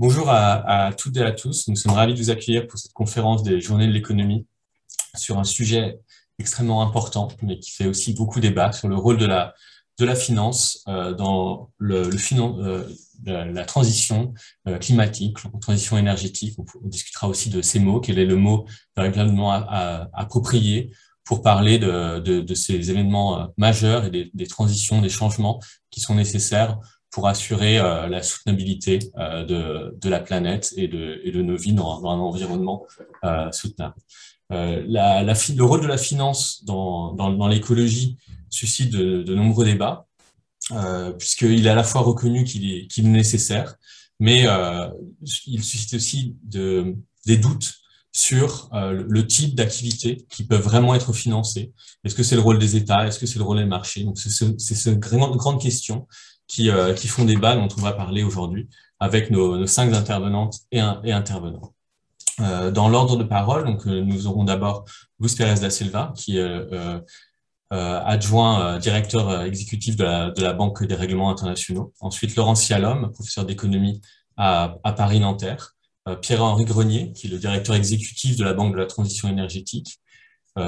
Bonjour à toutes et à tous. Nous sommes ravis de vous accueillir pour cette conférence des Journées de l'économie sur un sujet extrêmement important, mais qui fait aussi beaucoup débat sur le rôle de la finance dans la transition climatique, la transition énergétique. On discutera aussi de ces mots, quel est le mot véritablement approprié pour parler de ces événements majeurs et des transitions, des changements qui sont nécessaires pour assurer la soutenabilité de la planète et de nos vies dans un environnement soutenable. Le rôle de la finance dans l'écologie suscite de nombreux débats, puisqu'il est à la fois reconnu qu'il est nécessaire, mais il suscite aussi des doutes sur le type d'activités qui peuvent vraiment être financées. Est-ce que c'est le rôle des États? Est-ce que c'est le rôle des marchés? Donc, c'est ces grandes questions qui font débat, dont on va parler aujourd'hui avec nos 5 intervenantes et intervenants. Dans l'ordre de parole, donc, nous aurons d'abord Luis Pérez da Silva, qui est adjoint directeur exécutif de la Banque des règlements internationaux. Ensuite, Laurent Cialom, professeur d'économie à Paris-Nanterre. Pierre-Henri Grenier, qui est le directeur exécutif de la Banque de la transition énergétique.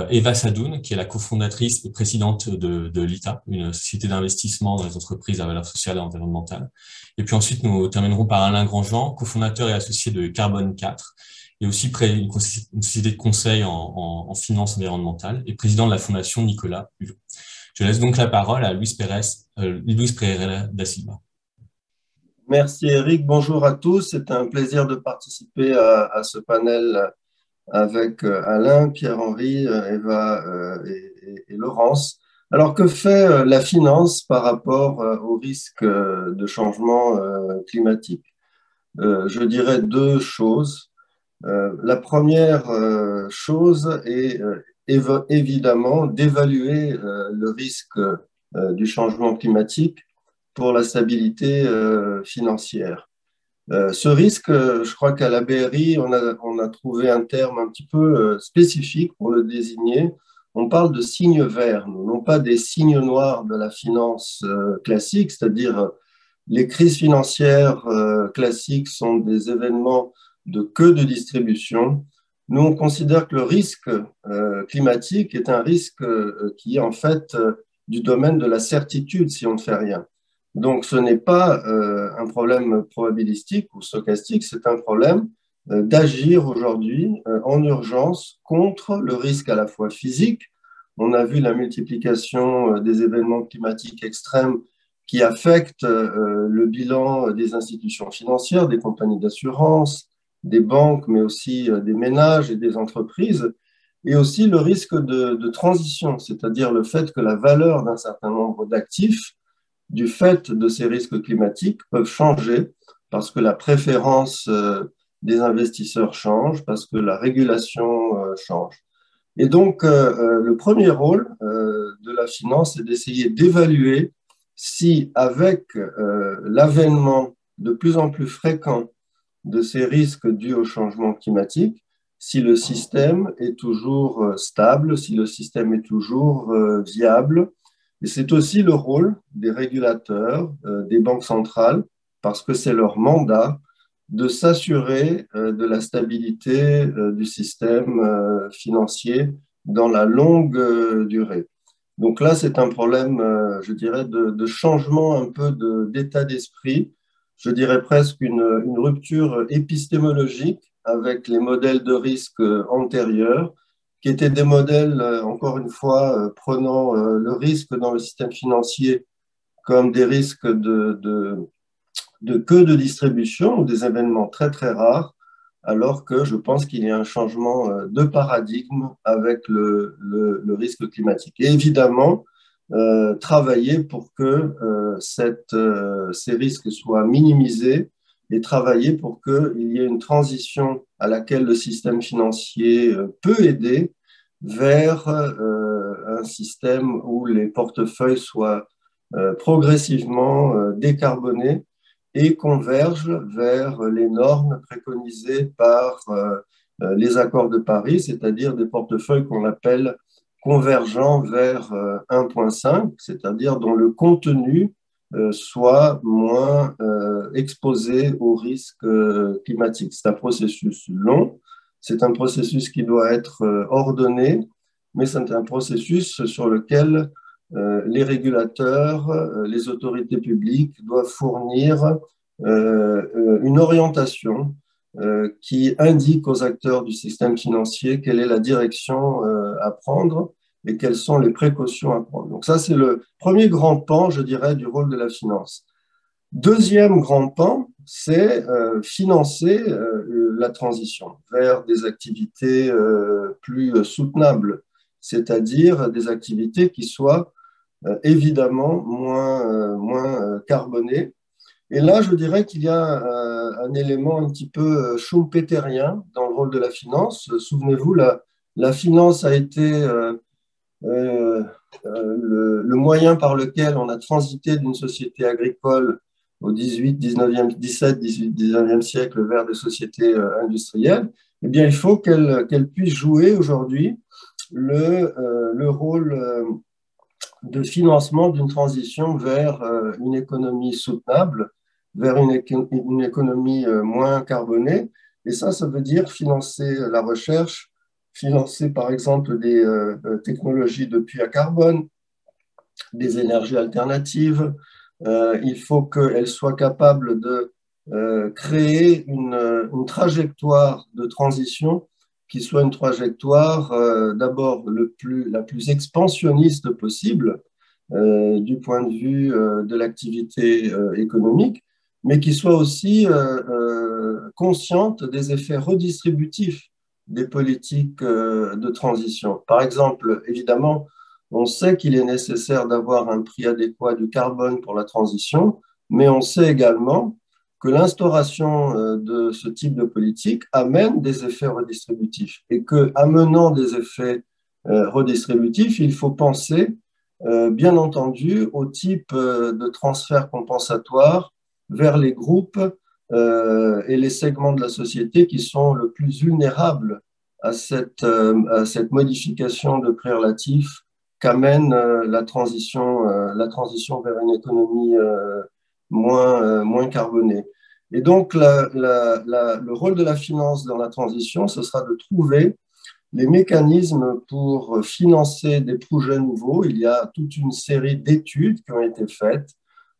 Eva Sadoun, qui est la cofondatrice et présidente de l'ITA, une société d'investissement dans les entreprises à valeur sociale et environnementale. Et puis ensuite, nous terminerons par Alain Grandjean, cofondateur et associé de Carbone 4, et aussi une société de conseil en finance environnementale, et président de la fondation Nicolas Hulot. Je laisse donc la parole à Luis Pereira da Silva. Merci Eric, bonjour à tous. C'est un plaisir de participer à ce panel avec Alain, Pierre-Henri, Eva et Laurence. Alors, que fait la finance par rapport au risque de changement climatique? Je dirais deux choses. La première chose est évidemment d'évaluer le risque du changement climatique pour la stabilité financière. Ce risque, je crois qu'à la BRI, on a trouvé un terme un petit peu spécifique pour le désigner. On parle de signes verts, non pas des signes noirs de la finance classique, c'est-à-dire les crises financières classiques sont des événements de queue de distribution. Nous, on considère que le risque climatique est un risque qui est en fait du domaine de la certitude si on ne fait rien. Donc, ce n'est pas un problème probabilistique ou stochastique, c'est un problème d'agir aujourd'hui en urgence contre le risque à la fois physique. On a vu la multiplication des événements climatiques extrêmes qui affectent le bilan des institutions financières, des compagnies d'assurance, des banques, mais aussi des ménages et des entreprises, et aussi le risque de transition, c'est-à-dire le fait que la valeur d'un certain nombre d'actifs du fait de ces risques climatiques peuvent changer parce que la préférence des investisseurs change, parce que la régulation change. Et donc, le premier rôle de la finance est d'essayer d'évaluer si, avec l'avènement de plus en plus fréquent de ces risques dus au changement climatique, si le système est toujours stable, si le système est toujours viable. Et c'est aussi le rôle des régulateurs, des banques centrales, parce que c'est leur mandat de s'assurer de la stabilité du système financier dans la longue durée. Donc là, c'est un problème, je dirais, de changement un peu d'état d'esprit, je dirais presque une rupture épistémologique avec les modèles de risque antérieurs, qui étaient des modèles, encore une fois, prenant le risque dans le système financier comme des risques de queue de distribution ou des événements très, très rares, alors que je pense qu'il y a un changement de paradigme avec le risque climatique. Et évidemment, travailler pour que ces risques soient minimisés et travailler pour qu'il y ait une transition à laquelle le système financier peut aider vers un système où les portefeuilles soient progressivement décarbonés et convergent vers les normes préconisées par les accords de Paris, c'est-à-dire des portefeuilles qu'on appelle convergents vers 1.5, c'est-à-dire dont le contenu soient moins exposés aux risques climatiques. C'est un processus long, c'est un processus qui doit être ordonné, mais c'est un processus sur lequel les régulateurs, les autorités publiques doivent fournir une orientation qui indique aux acteurs du système financier quelle est la direction à prendre et quelles sont les précautions à prendre. Donc ça, c'est le premier grand pan, je dirais, du rôle de la finance. Deuxième grand pan, c'est financer la transition vers des activités plus soutenables, c'est-à-dire des activités qui soient évidemment moins carbonées. Et là, je dirais qu'il y a un élément un petit peu schumpeterien dans le rôle de la finance. Souvenez-vous, la finance a été le moyen par lequel on a transité d'une société agricole au 18, 19e, 17, 18, 19e siècle vers des sociétés industrielles. Eh bien, il faut qu'elle puisse jouer aujourd'hui le rôle de financement d'une transition vers une économie soutenable, vers une économie moins carbonée. Et ça veut dire financer la recherche, financer par exemple des technologies de puits à carbone, des énergies alternatives. Il faut qu'elles soient capables de créer une trajectoire de transition qui soit une trajectoire d'abord la plus expansionniste possible du point de vue de l'activité économique, mais qui soit aussi consciente des effets redistributifs des politiques de transition. Par exemple, évidemment, on sait qu'il est nécessaire d'avoir un prix adéquat du carbone pour la transition, mais on sait également que l'instauration de ce type de politique amène des effets redistributifs et que, amenant des effets redistributifs, il faut penser, bien entendu, au type de transfert compensatoire vers les groupes et les segments de la société qui sont le plus vulnérables à cette modification de prix relatifs qu'amène la transition vers une économie moins carbonée. Et donc, le rôle de la finance dans la transition, ce sera de trouver les mécanismes pour financer des projets nouveaux. Il y a toute une série d'études qui ont été faites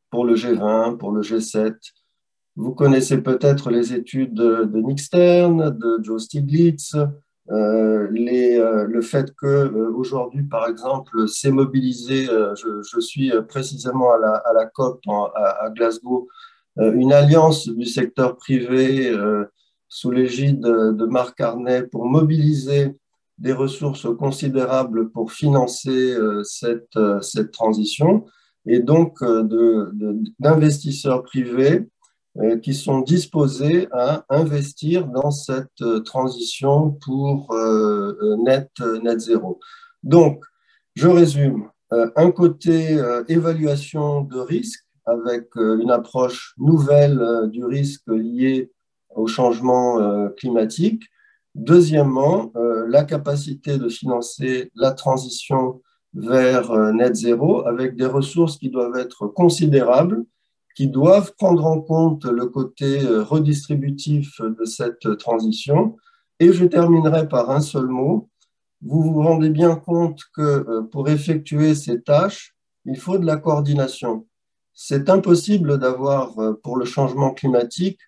pour le G20, pour le G7. Vous connaissez peut-être les études de Nick Stern, de Joe Stiglitz, le fait qu'aujourd'hui, par exemple, c'est mobilisé, je suis précisément à la COP à Glasgow, une alliance du secteur privé sous l'égide de Mark Carney pour mobiliser des ressources considérables pour financer cette transition, et donc d'investisseurs privés qui sont disposés à investir dans cette transition pour net zéro. Donc, je résume. Un côté évaluation de risque avec une approche nouvelle du risque lié au changement climatique. Deuxièmement, la capacité de financer la transition vers net zéro avec des ressources qui doivent être considérables, qui doivent prendre en compte le côté redistributif de cette transition. Et je terminerai par un seul mot. Vous vous rendez bien compte que pour effectuer ces tâches, il faut de la coordination. C'est impossible d'avoir, pour le changement climatique,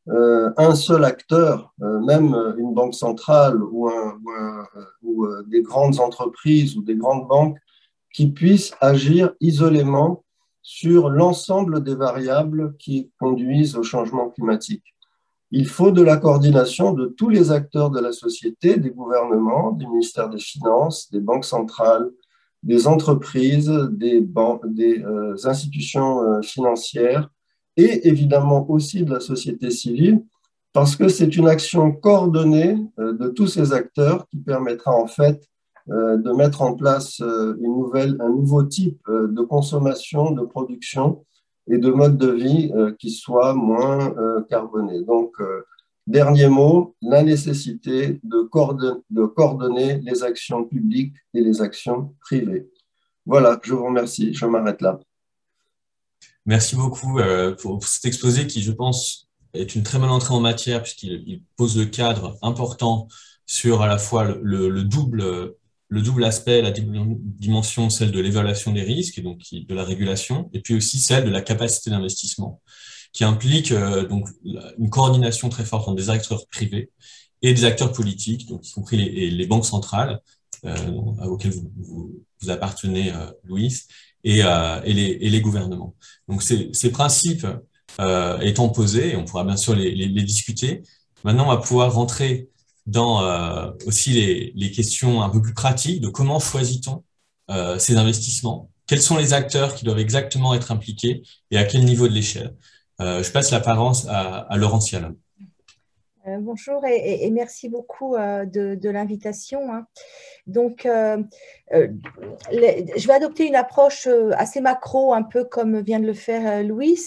un seul acteur, même une banque centrale ou des grandes entreprises ou des grandes banques, qui puissent agir isolément sur l'ensemble des variables qui conduisent au changement climatique. Il faut de la coordination de tous les acteurs de la société, des gouvernements, des ministères des Finances, des banques centrales, des entreprises, des institutions financières et évidemment aussi de la société civile, parce que c'est une action coordonnée de tous ces acteurs qui permettra en fait de mettre en place un nouveau type de consommation, de production et de mode de vie qui soit moins carboné. Donc, dernier mot, la nécessité de coordonner les actions publiques et les actions privées. Voilà, je vous remercie, je m'arrête là. Merci beaucoup pour cet exposé qui, je pense, est une très bonne entrée en matière puisqu'il pose le cadre important sur à la fois le double aspect, la double dimension, celle de l'évaluation des risques et donc de la régulation, et puis aussi celle de la capacité d'investissement, qui implique donc une coordination très forte entre des acteurs privés et des acteurs politiques, donc y compris les banques centrales auxquelles vous appartenez, Louis, et les gouvernements. Donc ces principes étant posés, on pourra bien sûr les discuter. Maintenant, on va pouvoir rentrer dans aussi les questions un peu plus pratiques de comment choisit-on ces investissements, quels sont les acteurs qui doivent exactement être impliqués et à quel niveau de l'échelle. Je passe la parole à Laurence Cialon. Bonjour et merci beaucoup de l'invitation, hein. Donc, je vais adopter une approche assez macro, un peu comme vient de le faire Louis,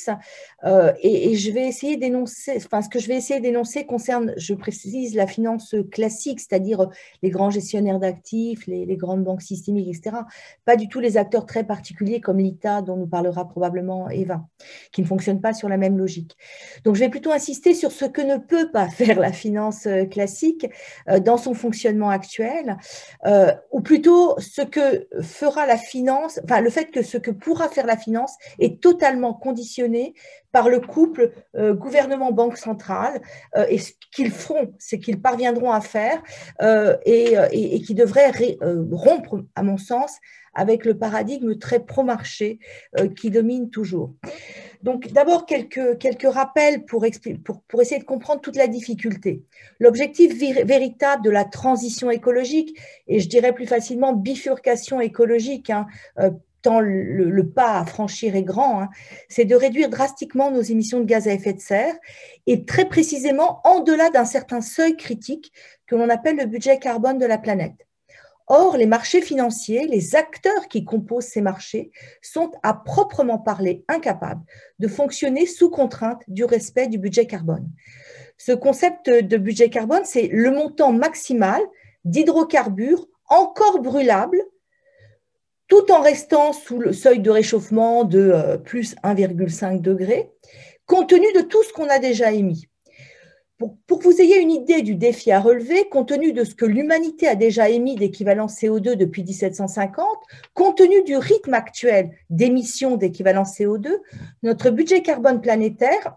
et je vais essayer d'énoncer, enfin, ce que je vais essayer d'énoncer concerne, je précise, la finance classique, c'est-à-dire les grands gestionnaires d'actifs, les grandes banques systémiques, etc. Pas du tout les acteurs très particuliers comme l'ITA, dont nous parlera probablement Eva, qui ne fonctionnent pas sur la même logique. Donc, je vais plutôt insister sur ce que ne peut pas faire la finance classique dans son fonctionnement actuel, ou plutôt ce que fera la finance, enfin le fait que ce que pourra faire la finance est totalement conditionné par le couple gouvernement-banque centrale et ce qu'ils feront, ce qu'ils parviendront à faire et qui devrait rompre, à mon sens, avec le paradigme très pro-marché qui domine toujours. Donc, d'abord, quelques rappels pour essayer de comprendre toute la difficulté. L'objectif véritable de la transition écologique, et je dirais plus facilement bifurcation écologique, hein, tant le pas à franchir est grand, hein, c'est de réduire drastiquement nos émissions de gaz à effet de serre et très précisément en-delà d'un certain seuil critique que l'on appelle le budget carbone de la planète. Or, les marchés financiers, les acteurs qui composent ces marchés sont à proprement parler incapables de fonctionner sous contrainte du respect du budget carbone. Ce concept de budget carbone, c'est le montant maximal d'hydrocarbures encore brûlables tout en restant sous le seuil de réchauffement de plus 1,5 degré, compte tenu de tout ce qu'on a déjà émis. Pour que vous ayez une idée du défi à relever, compte tenu de ce que l'humanité a déjà émis d'équivalent CO2 depuis 1750, compte tenu du rythme actuel d'émissions d'équivalent CO2, notre budget carbone planétaire,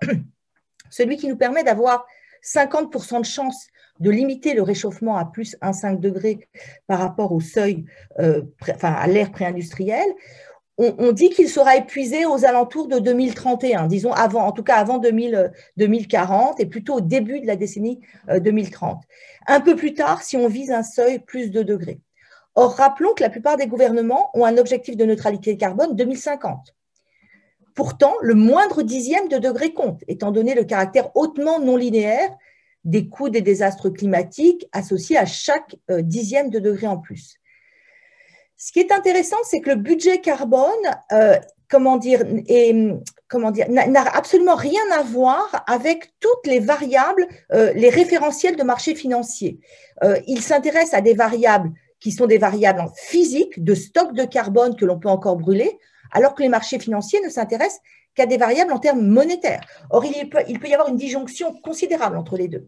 celui qui nous permet d'avoir 50% de chance de limiter le réchauffement à plus 1,5 degré par rapport au seuil, à l'ère pré-industrielle, on dit qu'il sera épuisé aux alentours de 2031, disons avant, en tout cas avant 2040 et plutôt au début de la décennie 2030. Un peu plus tard, si on vise un seuil plus 2 degrés. Or, rappelons que la plupart des gouvernements ont un objectif de neutralité carbone 2050. Pourtant, le moindre dixième de degré compte, étant donné le caractère hautement non linéaire des coûts des désastres climatiques associés à chaque dixième de degré en plus. Ce qui est intéressant, c'est que le budget carbone, n'a absolument rien à voir avec toutes les variables, les référentiels de marché financier. Il s'intéresse à des variables qui sont des variables physiques, de stock de carbone que l'on peut encore brûler, alors que les marchés financiers ne s'intéressent qu'à des variables en termes monétaires. Or, il peut y avoir une disjonction considérable entre les deux.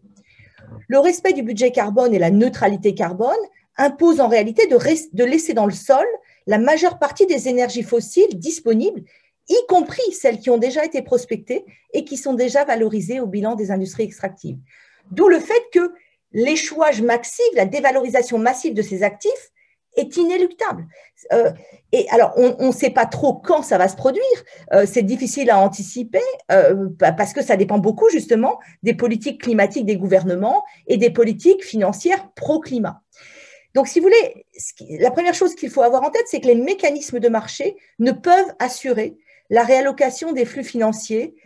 Le respect du budget carbone et la neutralité carbone impose en réalité de laisser dans le sol la majeure partie des énergies fossiles disponibles, y compris celles qui ont déjà été prospectées et qui sont déjà valorisées au bilan des industries extractives. D'où le fait que l'échouage massif, la dévalorisation massive de ces actifs est inéluctable. Et alors, on ne sait pas trop quand ça va se produire, c'est difficile à anticiper parce que ça dépend beaucoup justement des politiques climatiques des gouvernements et des politiques financières pro-climat. Donc, si vous voulez, la première chose qu'il faut avoir en tête, c'est que les mécanismes de marché ne peuvent assurer la réallocation des flux financiers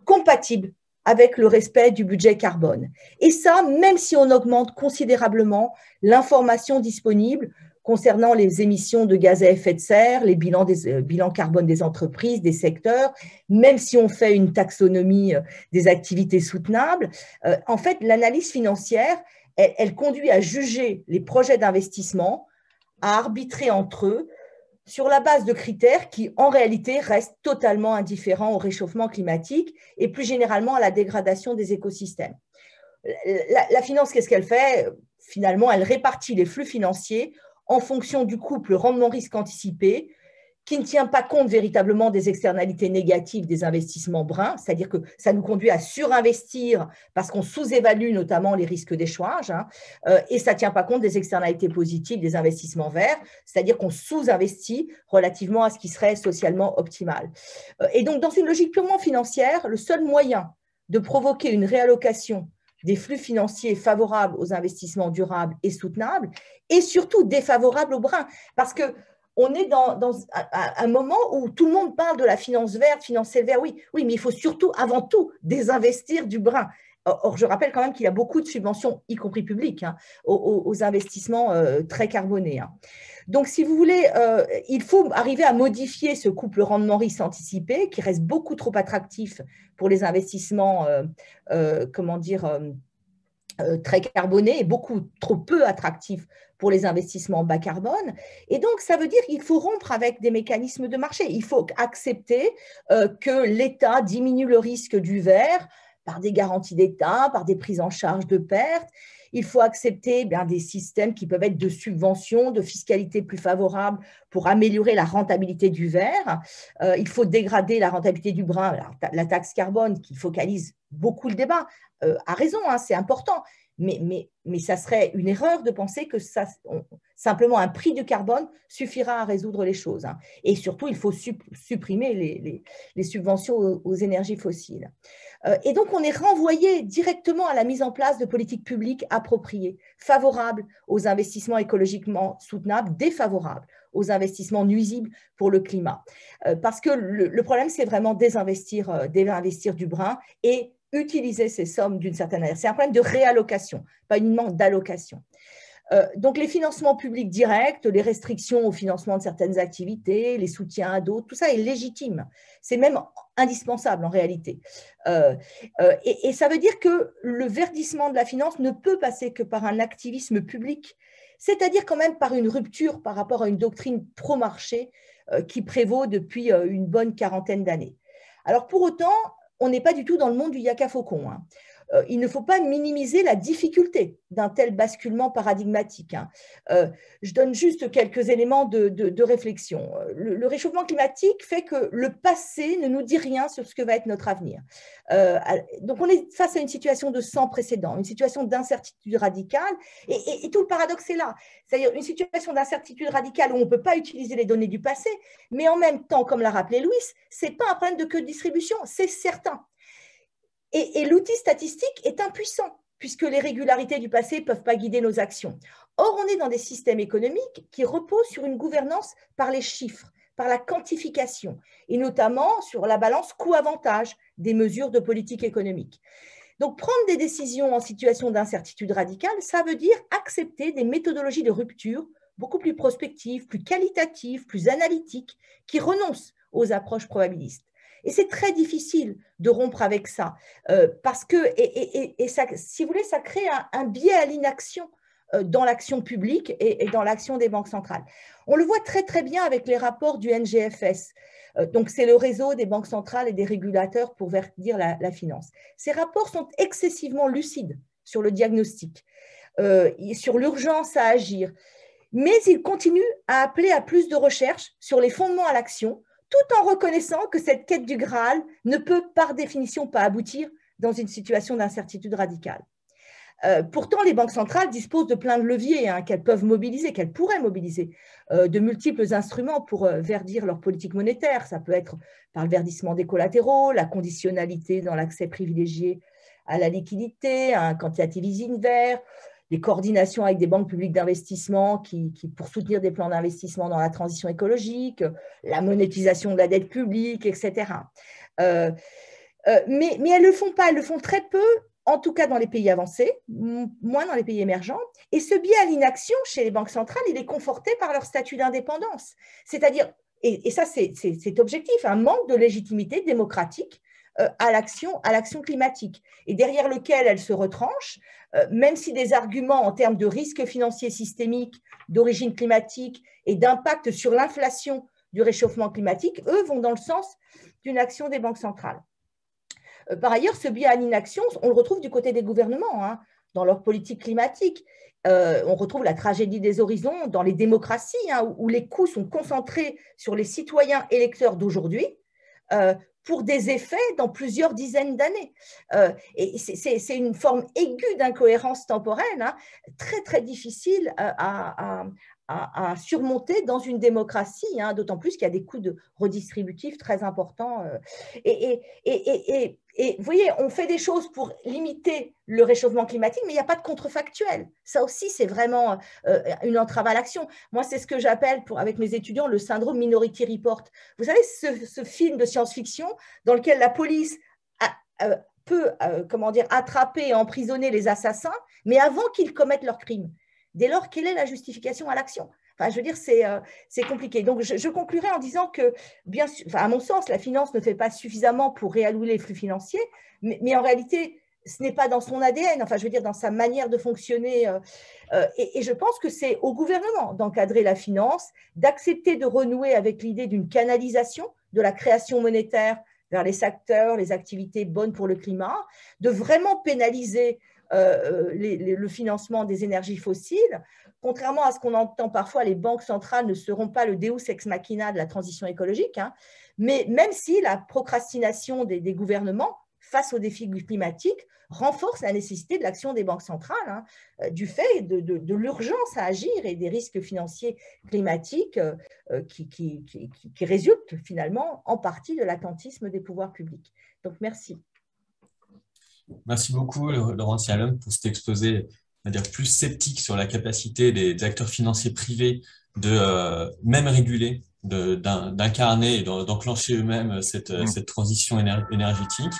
compatibles avec le respect du budget carbone. Et ça, même si on augmente considérablement l'information disponible concernant les émissions de gaz à effet de serre, les bilans carbone des entreprises, des secteurs, même si on fait une taxonomie des activités soutenables, en fait, l'analyse financière, elle conduit à juger les projets d'investissement, à arbitrer entre eux, sur la base de critères qui, en réalité, restent totalement indifférents au réchauffement climatique et plus généralement à la dégradation des écosystèmes. La finance, qu'est-ce qu'elle fait? Finalement, elle répartit les flux financiers en fonction du couple rendement-risque anticipé, qui ne tient pas compte véritablement des externalités négatives des investissements bruns, c'est-à-dire que ça nous conduit à surinvestir parce qu'on sous-évalue notamment les risques d'échouage, et ça ne tient pas compte des externalités positives des investissements verts, c'est-à-dire qu'on sous-investit relativement à ce qui serait socialement optimal. Et donc, dans une logique purement financière, le seul moyen de provoquer une réallocation des flux financiers favorables aux investissements durables et soutenables, et surtout défavorables au brun, parce que on est dans un moment où tout le monde parle de la finance verte, financer le vert, oui, mais il faut surtout, avant tout, désinvestir du brun. Or, je rappelle quand même qu'il y a beaucoup de subventions, y compris publiques, aux investissements très carbonés. Donc, si vous voulez, il faut arriver à modifier ce couple rendement-risque anticipé, qui reste beaucoup trop attractif pour les investissements, très carbonés et beaucoup trop peu attractifs pour les investissements bas carbone. Et donc, ça veut dire qu'il faut rompre avec des mécanismes de marché. Il faut accepter que l'État diminue le risque du vert par des garanties d'État, par des prises en charge de pertes. Il faut accepter des systèmes qui peuvent être de subventions, de fiscalité plus favorable pour améliorer la rentabilité du vert. Il faut dégrader la rentabilité du brun. Alors, la taxe carbone qui focalise beaucoup le débat a raison, c'est important. Mais ça serait une erreur de penser que simplement un prix du carbone suffira à résoudre les choses. Et surtout, il faut supprimer les subventions aux énergies fossiles. Et donc, on est renvoyé directement à la mise en place de politiques publiques appropriées, favorables aux investissements écologiquement soutenables, défavorables aux investissements nuisibles pour le climat. Parce que le problème, c'est vraiment désinvestir du brun et utiliser ces sommes d'une certaine manière. C'est un problème de réallocation, pas uniquement d'allocation. Donc, les financements publics directs, les restrictions au financement de certaines activités, les soutiens à d'autres, tout ça est légitime. C'est même indispensable en réalité. Et ça veut dire que le verdissement de la finance ne peut passer que par un activisme public, c'est-à-dire quand même par une rupture par rapport à une doctrine pro-marché qui prévaut depuis une bonne quarantaine d'années. Alors, pour autant, on n'est pas du tout dans le monde du yaka faucon. Il ne faut pas minimiser la difficulté d'un tel basculement paradigmatique. Je donne juste quelques éléments de réflexion. Le réchauffement climatique fait que le passé ne nous dit rien sur ce que va être notre avenir. Donc, on est face à une situation de sans précédent, une situation d'incertitude radicale, et tout le paradoxe est là. C'est-à-dire une situation d'incertitude radicale où on ne peut pas utiliser les données du passé, mais en même temps, comme l'a rappelé Louis, ce n'est pas un problème de queue de distribution, c'est certain. Et l'outil statistique est impuissant, puisque les régularités du passé ne peuvent pas guider nos actions. Or, on est dans des systèmes économiques qui reposent sur une gouvernance par les chiffres, par la quantification, et notamment sur la balance coût-avantage des mesures de politique économique. Donc, prendre des décisions en situation d'incertitude radicale, ça veut dire accepter des méthodologies de rupture beaucoup plus prospectives, plus qualitatives, plus analytiques, qui renoncent aux approches probabilistes. Et c'est très difficile de rompre avec ça, parce que, ça, si vous voulez, ça crée un biais à l'inaction dans l'action publique et dans l'action des banques centrales. On le voit très, très bien avec les rapports du NGFS. Donc, c'est le réseau des banques centrales et des régulateurs pour verdir la finance. Ces rapports sont excessivement lucides sur le diagnostic, sur l'urgence à agir, mais ils continuent à appeler à plus de recherche sur les fondements à l'action, tout en reconnaissant que cette quête du Graal ne peut par définition pas aboutir dans une situation d'incertitude radicale. Pourtant, les banques centrales disposent de plein de leviers qu'elles peuvent mobiliser, qu'elles pourraient mobiliser, de multiples instruments pour verdir leur politique monétaire. Ça peut être par le verdissement des collatéraux, la conditionnalité dans l'accès privilégié à la liquidité, un quantitative easing vert, les coordinations avec des banques publiques d'investissement pour soutenir des plans d'investissement dans la transition écologique, la monétisation de la dette publique, etc. Mais elles ne le font pas, elles le font très peu, en tout cas dans les pays avancés, moins dans les pays émergents. Et ce biais à l'inaction chez les banques centrales, il est conforté par leur statut d'indépendance. C'est-à-dire, et ça c'est objectif, un manque de légitimité démocratique à l'action climatique, et derrière lequel elle se retranche, même si des arguments en termes de risques financiers systémiques, d'origine climatique et d'impact sur l'inflation du réchauffement climatique, eux, vont dans le sens d'une action des banques centrales. Par ailleurs, ce biais à l'inaction, on le retrouve du côté des gouvernements, hein, dans leur politique climatique. On retrouve la tragédie des horizons dans les démocraties, hein, où les coûts sont concentrés sur les citoyens électeurs d'aujourd'hui, pour des effets dans plusieurs dizaines d'années. Et c'est une forme aiguë d'incohérence temporelle, hein, très, très difficile à surmonter dans une démocratie, hein, d'autant plus qu'il y a des coûts de redistributifs très importants. Et vous voyez, on fait des choses pour limiter le réchauffement climatique, mais il n'y a pas de contrefactuel. Ça aussi, c'est vraiment une entrave à l'action. Moi, c'est ce que j'appelle, avec mes étudiants, le syndrome Minority Report. Vous savez, ce film de science-fiction dans lequel la police peut attraper et emprisonner les assassins, mais avant qu'ils commettent leur crime. Dès lors, quelle est la justification à l'action? Enfin, je veux dire, c'est compliqué. Donc, je conclurai en disant que, bien sûr, à mon sens, la finance ne fait pas suffisamment pour réallouer les flux financiers, mais en réalité, ce n'est pas dans son ADN, enfin, je veux dire, dans sa manière de fonctionner. Et je pense que c'est au gouvernement d'encadrer la finance, d'accepter de renouer avec l'idée d'une canalisation de la création monétaire vers les secteurs, les activités bonnes pour le climat, de vraiment pénaliser le financement des énergies fossiles. Contrairement à ce qu'on entend parfois, les banques centrales ne seront pas le deus ex machina de la transition écologique, hein, mais même si la procrastination des gouvernements face aux défis climatiques renforce la nécessité de l'action des banques centrales, hein, du fait de l'urgence à agir et des risques financiers climatiques qui résultent finalement en partie de l'attentisme des pouvoirs publics. Donc, merci. Merci beaucoup, Laurence Yalom, pour cet exposé, on va dire, plus sceptique sur la capacité des acteurs financiers privés de même réguler, d'incarner et d'enclencher eux-mêmes cette transition énergétique,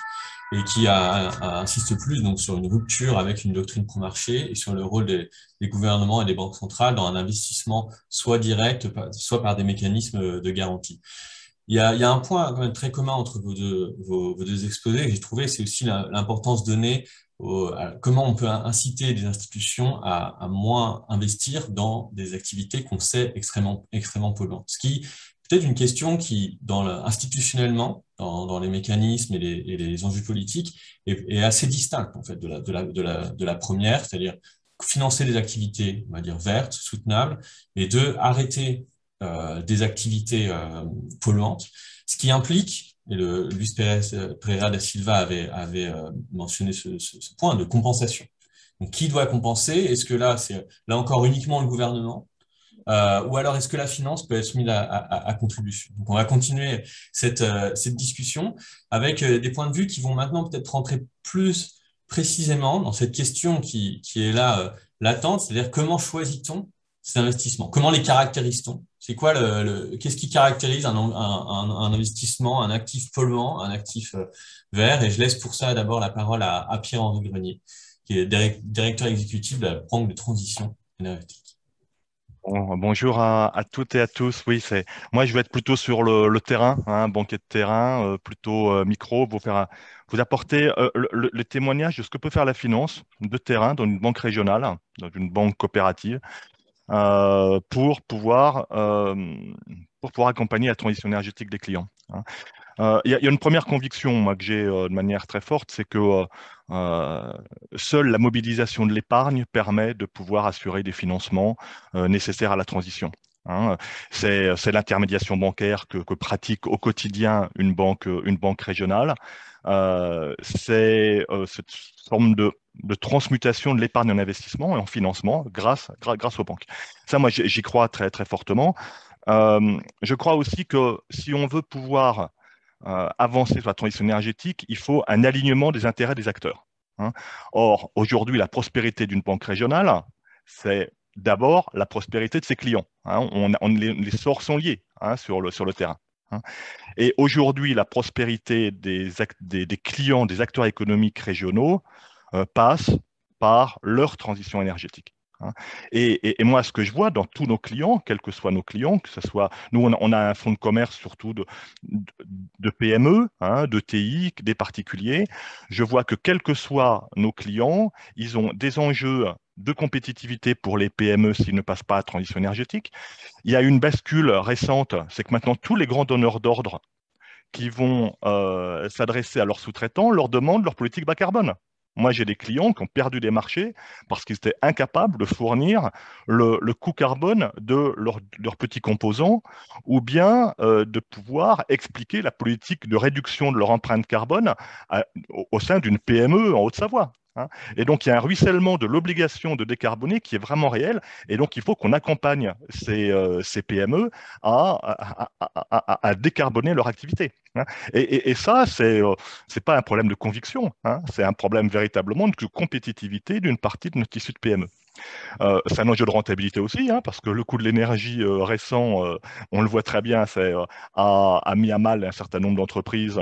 et qui insiste plus donc, sur une rupture avec une doctrine pro-marché et sur le rôle des gouvernements et des banques centrales dans un investissement soit direct, soit par des mécanismes de garantie. Il y a un point quand même très commun entre vos deux exposés que j'ai trouvé, c'est aussi l'importance donnée à comment on peut inciter des institutions à moins investir dans des activités qu'on sait extrêmement polluantes. Ce qui peut-être une question qui, institutionnellement, dans les mécanismes et les enjeux politiques, est assez distincte en fait de la première, c'est-à-dire financer des activités, on va dire, vertes, soutenables, et arrêter des activités polluantes, ce qui implique, et Luis Pereira da Silva avait mentionné ce point de compensation. Donc, qui doit compenser? Est-ce que là, c'est là encore uniquement le gouvernement, ou alors est-ce que la finance peut être mise à contribution? Donc, on va continuer cette discussion avec des points de vue qui vont maintenant peut-être rentrer plus précisément dans cette question qui est là latente, c'est-à-dire comment choisit-on ces investissements? Comment les caractérise-t-on? C'est quoi qu'est-ce qui caractérise un investissement, un actif polluant, un actif vert? Et je laisse pour ça d'abord la parole à Pierre-Henri Grenier, qui est directeur exécutif de la Banque de transition énergétique. Bonjour à toutes et à tous. Oui, moi je vais être plutôt sur le terrain, hein, banquier de terrain, plutôt micro, vous apporter le témoignage de ce que peut faire la finance de terrain dans une banque régionale, dans une banque coopérative, pour pouvoir accompagner la transition énergétique des clients, hein. Il y a une première conviction, moi, que j'ai de manière très forte, c'est que seule la mobilisation de l'épargne permet de pouvoir assurer des financements nécessaires à la transition, hein. C'est l'intermédiation bancaire que pratique au quotidien une banque régionale. C'est cette forme de transmutation de l'épargne en investissement et en financement grâce aux banques. Ça, moi, j'y crois très, très fortement. Je crois aussi que si on veut pouvoir avancer sur la transition énergétique, il faut un alignement des intérêts des acteurs, hein. Or, aujourd'hui, la prospérité d'une banque régionale, c'est d'abord la prospérité de ses clients, hein. Les sorts sont liés, hein, sur le terrain, hein. Et aujourd'hui, la prospérité des clients, des acteurs économiques régionaux passe par leur transition énergétique, hein. Et moi, ce que je vois dans tous nos clients, quels que soient nos clients, que ce soit, nous, on a un fonds de commerce surtout de PME, hein, de TI, des particuliers. Je vois que quels que soient nos clients, ils ont des enjeux de compétitivité pour les PME s'ils ne passent pas à la transition énergétique. Il y a une bascule récente, c'est que maintenant tous les grands donneurs d'ordre qui vont s'adresser à leurs sous-traitants leur demandent leur politique bas carbone. Moi, j'ai des clients qui ont perdu des marchés parce qu'ils étaient incapables de fournir le coût carbone de leurs petits composants ou bien de pouvoir expliquer la politique de réduction de leur empreinte carbone au sein d'une PME en Haute-Savoie, hein. Et donc, il y a un ruissellement de l'obligation de décarboner qui est vraiment réel. Et donc, il faut qu'on accompagne ces PME à décarboner leur activité, hein. Et ça, c'est pas un problème de conviction, hein, c'est un problème véritablement de compétitivité d'une partie de notre tissu de PME. C'est un enjeu de rentabilité aussi, hein, parce que le coût de l'énergie récent, on le voit très bien, a mis à mal un certain nombre d'entreprises.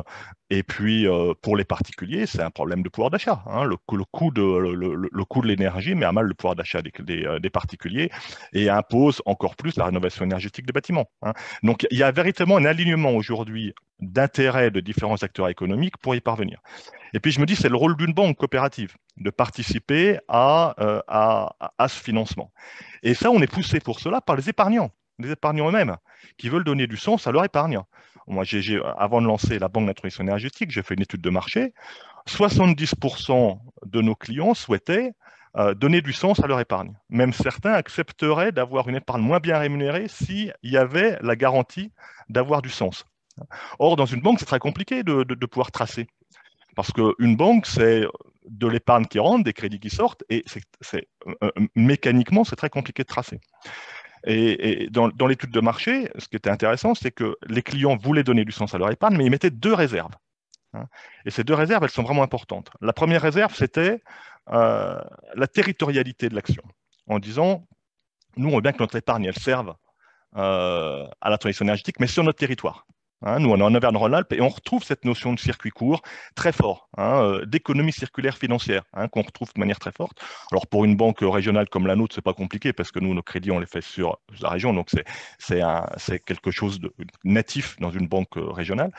Et puis, pour les particuliers, c'est un problème de pouvoir d'achat, hein. Le coût de l'énergie met à mal le pouvoir d'achat des particuliers et impose encore plus la rénovation énergétique des bâtiments, hein. Donc, il y a véritablement un alignement aujourd'hui d'intérêts de différents acteurs économiques pour y parvenir. Et puis, je me dis, c'est le rôle d'une banque coopérative de participer à ce financement. Et ça, on est poussé pour cela par les épargnants eux-mêmes, qui veulent donner du sens à leur épargne. Moi, avant de lancer la Banque de la transition énergétique, j'ai fait une étude de marché. 70% de nos clients souhaitaient donner du sens à leur épargne. Même certains accepteraient d'avoir une épargne moins bien rémunérée s'il y avait la garantie d'avoir du sens. Or, dans une banque, c'est très compliqué de pouvoir tracer. Parce qu'une banque, c'est de l'épargne qui rentre, des crédits qui sortent, et mécaniquement, c'est très compliqué de tracer. Et dans l'étude de marché, ce qui était intéressant, c'est que les clients voulaient donner du sens à leur épargne, mais ils mettaient 2 réserves, hein. Et ces 2 réserves, elles sont vraiment importantes. La première réserve, c'était la territorialité de l'action, en disant, nous, on veut bien que notre épargne, elle serve à la transition énergétique, mais sur notre territoire. Hein, nous, on est en Auvergne-Rhône-Alpes et on retrouve cette notion de circuit court très fort, hein, d'économie circulaire financière, hein, qu'on retrouve de manière très forte. Alors, pour une banque régionale comme la nôtre, c'est pas compliqué parce que nous, nos crédits, on les fait sur la région, donc c'est quelque chose de natif dans une banque régionale.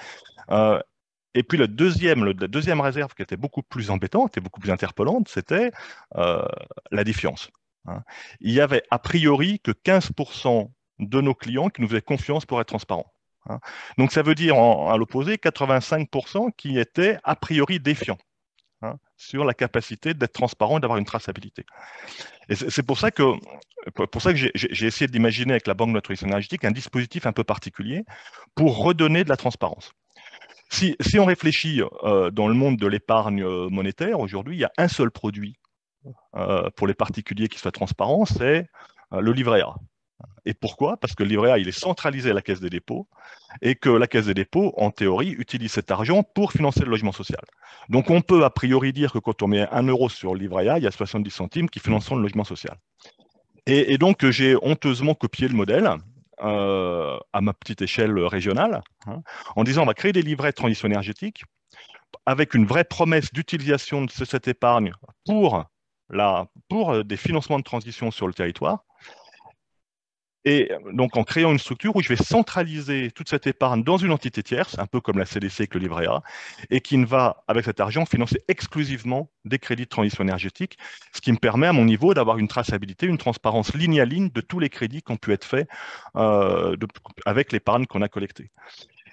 Et puis la deuxième réserve qui était beaucoup plus embêtante et beaucoup plus interpellante, c'était la défiance, hein. Il y avait a priori que 15% de nos clients qui nous faisaient confiance pour être transparents, hein. Donc ça veut dire à l'opposé 85% qui étaient a priori défiants, hein, sur la capacité d'être transparent et d'avoir une traçabilité. Et c'est pour ça que j'ai essayé d'imaginer avec la Banque de la transition énergétique un dispositif un peu particulier pour redonner de la transparence. Si on réfléchit dans le monde de l'épargne monétaire, aujourd'hui, il y a un seul produit pour les particuliers qui soit transparent, c'est le livret A. Et pourquoi? Parce que le livret A, il est centralisé à la Caisse des dépôts et que la Caisse des dépôts, en théorie, utilise cet argent pour financer le logement social. Donc, on peut a priori dire que quand on met 1 euro sur le livret A, il y a 70 centimes qui financent le logement social. Et donc, j'ai honteusement copié le modèle à ma petite échelle régionale, hein, en disant on va créer des livrets de transition énergétique avec une vraie promesse d'utilisation de cette épargne pour des financements de transition sur le territoire. Et donc, en créant une structure où je vais centraliser toute cette épargne dans une entité tierce, un peu comme la CDC avec le livret A, et qui ne va, avec cet argent, financer exclusivement des crédits de transition énergétique, ce qui me permet, à mon niveau, d'avoir une traçabilité, une transparence ligne à ligne de tous les crédits qui ont pu être faits avec l'épargne qu'on a collectée.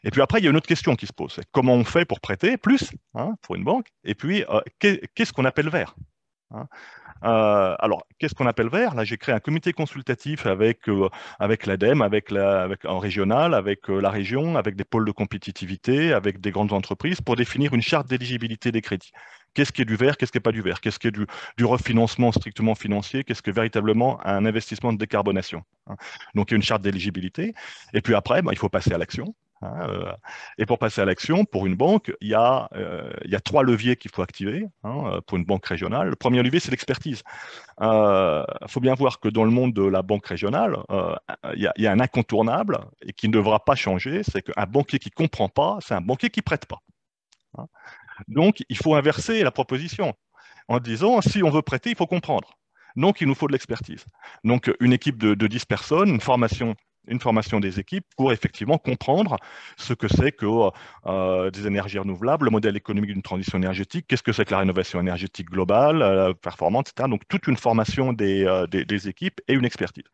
Et puis après, il y a une autre question qui se pose. C'est comment on fait pour prêter plus, hein, pour une banque? Et puis, qu'est-ce qu'on appelle vert, hein? Alors, qu'est-ce qu'on appelle vert? Là, j'ai créé un comité consultatif avec l'ADEME, en régional, avec la région, avec des pôles de compétitivité, avec des grandes entreprises, pour définir une charte d'éligibilité des crédits. Qu'est-ce qui est du vert? Qu'est-ce qui n'est pas du vert? Qu'est-ce qui est du refinancement strictement financier? Qu'est-ce qui est véritablement un investissement de décarbonation, hein? Donc, il y a une charte d'éligibilité. Et puis après, il faut passer à l'action. Et pour passer à l'action, pour une banque, il y a 3 leviers qu'il faut activer, hein, pour une banque régionale. Le premier levier, c'est l'expertise. Il faut bien voir que dans le monde de la banque régionale, il y a un incontournable et qui ne devra pas changer, c'est qu'un banquier qui ne comprend pas, c'est un banquier qui ne prête pas, hein. Donc, il faut inverser la proposition en disant, si on veut prêter, il faut comprendre. Donc, il nous faut de l'expertise. Donc, une équipe de 10 personnes, une formation des équipes pour effectivement comprendre ce que c'est que des énergies renouvelables, le modèle économique d'une transition énergétique, qu'est-ce que c'est que la rénovation énergétique globale, performante, etc. Donc, toute une formation des équipes et une expertise.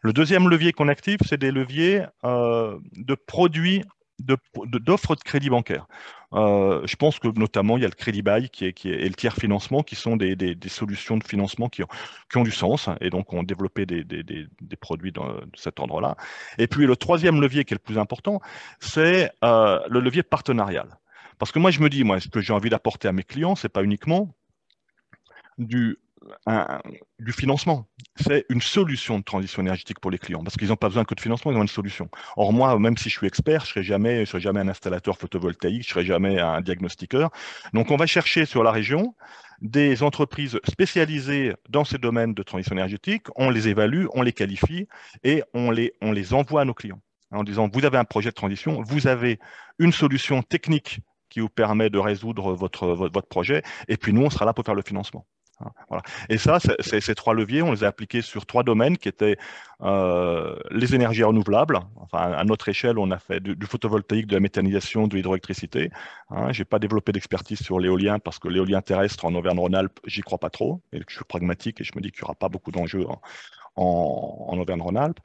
Le deuxième levier qu'on active, c'est des leviers de produits, d'offres de crédit bancaire. Je pense que notamment, il y a le crédit bail et le tiers financement qui sont des solutions de financement qui ont du sens et donc ont développé des produits de cet ordre-là. Et puis le troisième levier qui est le plus important, c'est le levier partenarial. Parce que moi, je me dis, ce que j'ai envie d'apporter à mes clients, c'est pas uniquement du, du financement. C'est une solution de transition énergétique pour les clients parce qu'ils n'ont pas besoin que de financement, ils ont une solution. Or, moi, même si je suis expert, je ne serai jamais un installateur photovoltaïque, je ne serai jamais un diagnostiqueur. Donc, on va chercher sur la région des entreprises spécialisées dans ces domaines de transition énergétique, on les évalue, on les qualifie et on les envoie à nos clients en disant, vous avez un projet de transition, vous avez une solution technique qui vous permet de résoudre votre projet, et puis nous, on sera là pour faire le financement. Voilà. Et ça, ces trois leviers, on les a appliqués sur trois domaines qui étaient les énergies renouvelables. Enfin, à notre échelle, on a fait du photovoltaïque, de la méthanisation, de l'hydroélectricité. Je n'ai pas développé d'expertise sur l'éolien parce que l'éolien terrestre en Auvergne-Rhône-Alpes, j'y crois pas trop. Et je suis pragmatique et je me dis qu'il n'y aura pas beaucoup d'enjeux en Auvergne-Rhône-Alpes.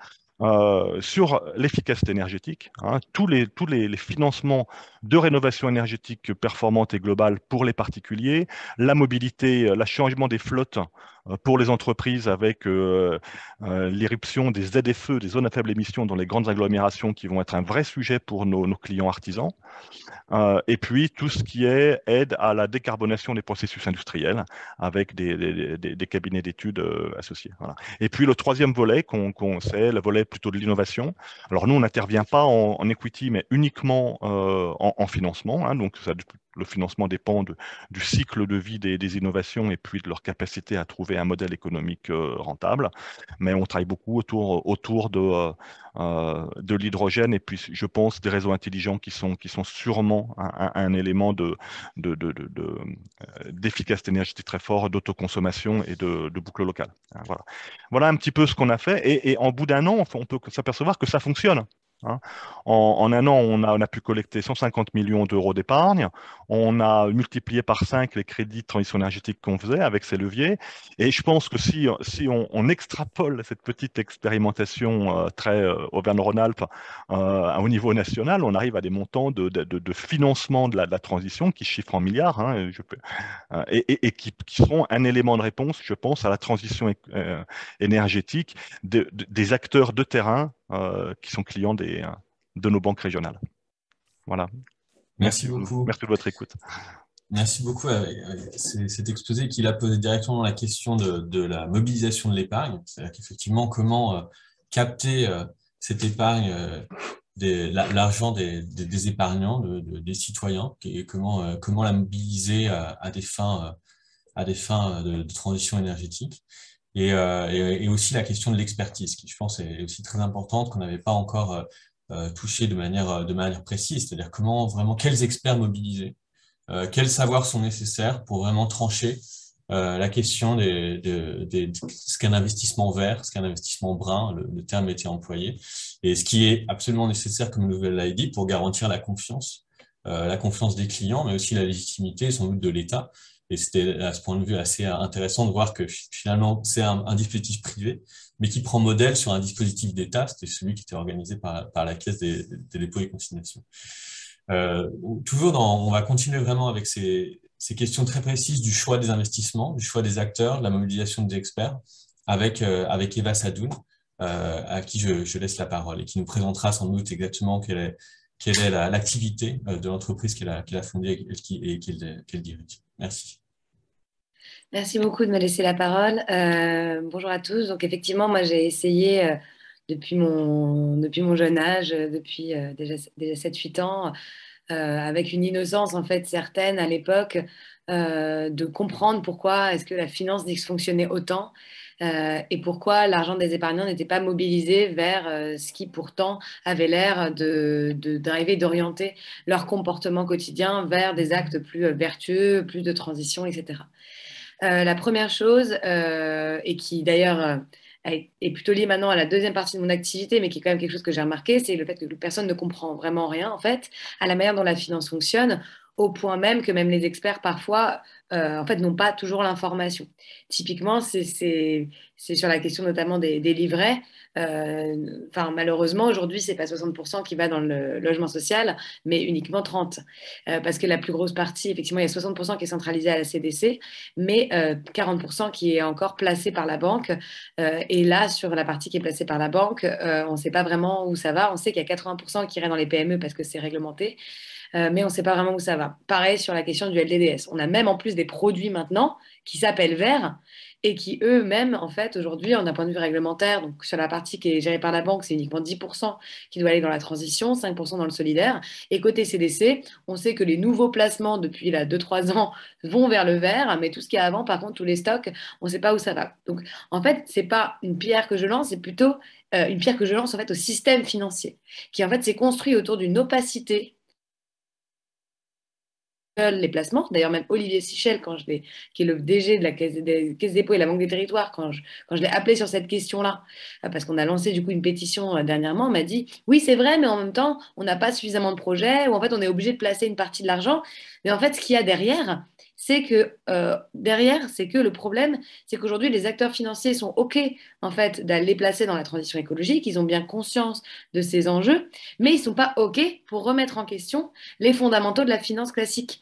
Sur l'efficacité énergétique, tous les financements de rénovation énergétique performante et globale pour les particuliers, la mobilité, le changement des flottes pour les entreprises avec l'éruption des ZFE, des zones à faible émission dans les grandes agglomérations qui vont être un vrai sujet pour nos clients artisans. Et puis tout ce qui est aide à la décarbonation des processus industriels avec des cabinets d'études associés. Voilà. Et puis le troisième volet, c'est le volet plutôt de l'innovation. Alors nous, on n'intervient pas en equity, mais uniquement en financement. Donc le financement dépend du cycle de vie des innovations et puis de leur capacité à trouver un modèle économique rentable. Mais on travaille beaucoup autour de l'hydrogène et puis je pense des réseaux intelligents qui sont sûrement un élément d'efficacité énergétique très fort, d'autoconsommation et de boucle locale. Voilà un petit peu ce qu'on a fait et en bout d'un an, on peut s'apercevoir que ça fonctionne. En un an, on a pu collecter 150 millions d'euros d'épargne. On a multiplié par 5 les crédits de transition énergétique qu'on faisait avec ces leviers. Et je pense que si on extrapole cette petite expérimentation très Auvergne-Rhône-Alpes au niveau national, on arrive à des montants de financement de la transition qui chiffrent en milliards et qui seront un élément de réponse, je pense, à la transition énergétique des acteurs de terrain qui sont clients de nos banques régionales. Voilà. Merci beaucoup. Merci de votre écoute. Merci beaucoup. Cet exposé qui l'a posé directement la question de la mobilisation de l'épargne. C'est-à-dire qu'effectivement, comment capter cette épargne, l'argent des épargnants, des citoyens, et comment la mobiliser à des fins de transition énergétique. Et aussi la question de l'expertise, qui je pense est aussi très importante, qu'on n'avait pas encore touché de manière précise, c'est-à-dire quels experts mobiliser, quels savoirs sont nécessaires pour vraiment trancher la question ce qu'est un investissement vert, ce qu'est un investissement brun, le terme était employé, et ce qui est absolument nécessaire, comme vous l'avez dit, pour garantir la confiance des clients, mais aussi la légitimité sans doute de l'État. Et c'était à ce point de vue assez intéressant de voir que finalement c'est un dispositif privé, mais qui prend modèle sur un dispositif d'État, c'était celui qui était organisé par la Caisse des dépôts et consignations. On va continuer vraiment avec ces questions très précises du choix des investissements, du choix des acteurs, de la mobilisation des experts, avec Eva Sadoun, à qui je laisse la parole et qui nous présentera sans doute exactement quelle est l'activité de l'entreprise qu'elle a fondée et qu'elle dirige. Merci. Merci beaucoup de me laisser la parole. Bonjour à tous. Donc effectivement, moi j'ai essayé depuis mon jeune âge, depuis déjà 7-8 ans, avec une innocence en fait certaine à l'époque, de comprendre pourquoi est-ce que la finance dysfonctionnait autant et pourquoi l'argent des épargnants n'était pas mobilisé vers ce qui pourtant avait l'air de driver, d'orienter leur comportement quotidien vers des actes plus vertueux, plus de transition, etc. La première chose, et qui d'ailleurs est plutôt liée maintenant à la deuxième partie de mon activité, mais qui est quand même quelque chose que j'ai remarqué, c'est le fait que personne ne comprend vraiment rien, en fait, à la manière dont la finance fonctionne, au point même que même les experts, parfois, en fait, n'ont pas toujours l'information. Typiquement, c'est sur la question notamment des livrets. Enfin, malheureusement, aujourd'hui, c'est pas 60% qui va dans le logement social, mais uniquement 30%. Parce que la plus grosse partie, effectivement, il y a 60% qui est centralisée à la CDC, mais 40% qui est encore placé par la banque. Et là, sur la partie qui est placée par la banque, on ne sait pas vraiment où ça va. On sait qu'il y a 80% qui iraient dans les PME parce que c'est réglementé, mais on ne sait pas vraiment où ça va. Pareil sur la question du LDDS. On a même en plus des produits maintenant qui s'appellent verts et qui eux-mêmes, en fait, aujourd'hui, d'un point de vue réglementaire, donc sur la partie qui est gérée par la banque, c'est uniquement 10% qui doit aller dans la transition, 5% dans le solidaire. Et côté CDC, on sait que les nouveaux placements depuis là, 2-3 ans vont vers le vert, mais tout ce qui est avant, par contre, tous les stocks, on ne sait pas où ça va. Donc, en fait, ce n'est pas une pierre que je lance, c'est plutôt une pierre que je lance en fait, au système financier, qui en fait s'est construit autour d'une opacité les placements. D'ailleurs, même Olivier Sichel, qui est le DG de la Caisse des Caisses des dépôts et la Banque des Territoires, quand je l'ai appelé sur cette question-là, parce qu'on a lancé du coup une pétition dernièrement, m'a dit oui, c'est vrai, mais en même temps, on n'a pas suffisamment de projets, ou en fait, on est obligé de placer une partie de l'argent. Mais en fait, ce qu'il y a derrière, c'est que le problème, c'est qu'aujourd'hui, les acteurs financiers sont OK en fait d'aller placer dans la transition écolique. Ils ont bien conscience de ces enjeux, mais ils ne sont pas OK pour remettre en question les fondamentaux de la finance classique,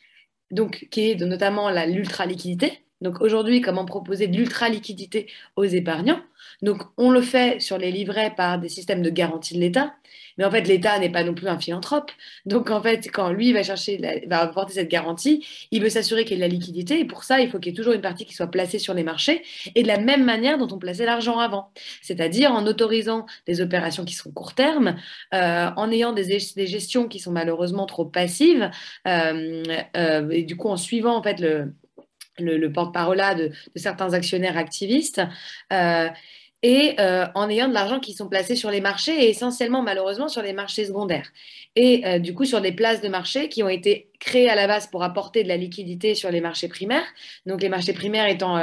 donc qui est notamment l'ultra-liquidité. Donc aujourd'hui, comment proposer de l'ultra-liquidité aux épargnants? Donc on le fait sur les livrets par des systèmes de garantie de l'État, mais en fait l'État n'est pas non plus un philanthrope. Donc en fait, quand lui va apporter cette garantie, il veut s'assurer qu'il y ait de la liquidité, et pour ça, il faut qu'il y ait toujours une partie qui soit placée sur les marchés, et de la même manière dont on plaçait l'argent avant, c'est-à-dire en autorisant des opérations qui sont court terme, en ayant des gestions qui sont malheureusement trop passives, et du coup en suivant en fait le porte-parole de certains actionnaires activistes, euh, et en ayant de l'argent qui sont placés sur les marchés et essentiellement malheureusement sur les marchés secondaires. Et du coup sur des places de marché qui ont été créées à la base pour apporter de la liquidité sur les marchés primaires. Donc les marchés primaires étant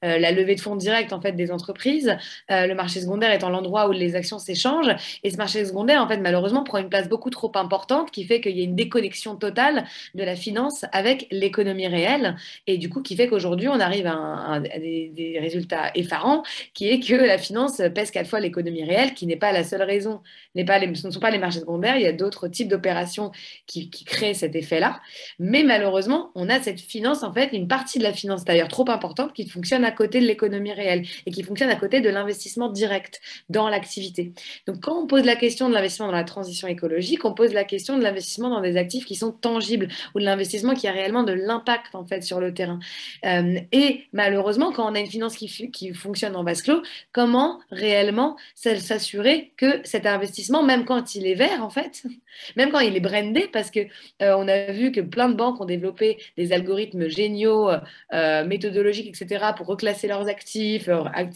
la levée de fonds directe en fait des entreprises, le marché secondaire étant l'endroit où les actions s'échangent. Et ce marché secondaire en fait malheureusement prend une place beaucoup trop importante qui fait qu'il y a une déconnexion totale de la finance avec l'économie réelle, et du coup qui fait qu'aujourd'hui on arrive à des résultats effarants, qui est que la finance pèse 4 fois l'économie réelle, qui n'est pas la seule raison, ce ne sont pas les marchés secondaires, il y a d'autres types d'opérations qui créent cet effet-là. Mais malheureusement, on a cette finance, en fait, une partie de la finance d'ailleurs trop importante qui fonctionne à côté de l'économie réelle et qui fonctionne à côté de l'investissement direct dans l'activité. Donc quand on pose la question de l'investissement dans la transition écologique, on pose la question de l'investissement dans des actifs qui sont tangibles ou de l'investissement qui a réellement de l'impact en fait sur le terrain. Et malheureusement, quand on a une finance qui fonctionne en vase clos, comment réellement s'assurer que cet investissement, même quand il est vert en fait, même quand il est brandé, parce que on a vu que plein de banques ont développé des algorithmes géniaux, méthodologiques, etc., pour reclasser leurs actifs,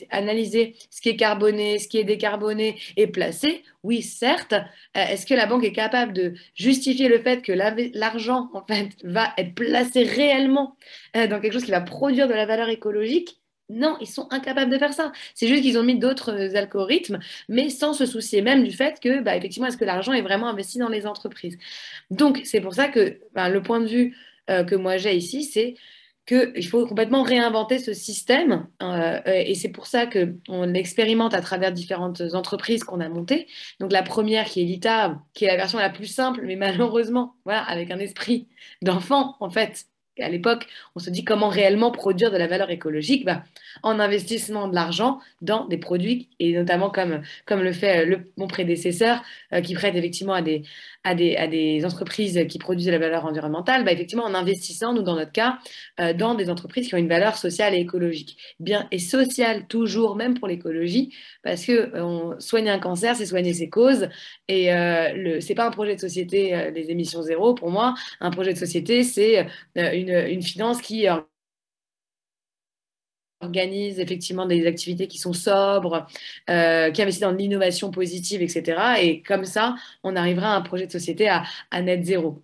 analyser ce qui est carboné, ce qui est décarboné et placé. Oui, certes. Est-ce que la banque est capable de justifier le fait que l'argent en fait va être placé réellement dans quelque chose qui va produire de la valeur écologique? Non, ils sont incapables de faire ça. C'est juste qu'ils ont mis d'autres algorithmes, mais sans se soucier même du fait que, bah, effectivement, est-ce que l'argent est vraiment investi dans les entreprises? Donc, c'est pour ça que le point de vue que moi j'ai ici, c'est qu'il faut complètement réinventer ce système. Et c'est pour ça qu'on l'expérimente à travers différentes entreprises qu'on a montées. Donc, la première qui est l'ITA, qui est la version la plus simple, mais malheureusement, voilà, avec un esprit d'enfant, en fait. À l'époque, on se dit comment réellement produire de la valeur écologique, bah, en investissant de l'argent dans des produits, et notamment comme le fait mon prédécesseur, qui prête effectivement à des entreprises qui produisent de la valeur environnementale, bah, effectivement en investissant, nous dans notre cas, dans des entreprises qui ont une valeur sociale et écologique. Bien, et sociale toujours, même pour l'écologie, parce que soigner un cancer, c'est soigner ses causes, et c'est pas un projet de société, les émissions zéro, pour moi, un projet de société, c'est une finance qui organise effectivement des activités qui sont sobres, qui investit dans l'innovation positive, etc. Et comme ça, on arrivera à un projet de société à net zéro.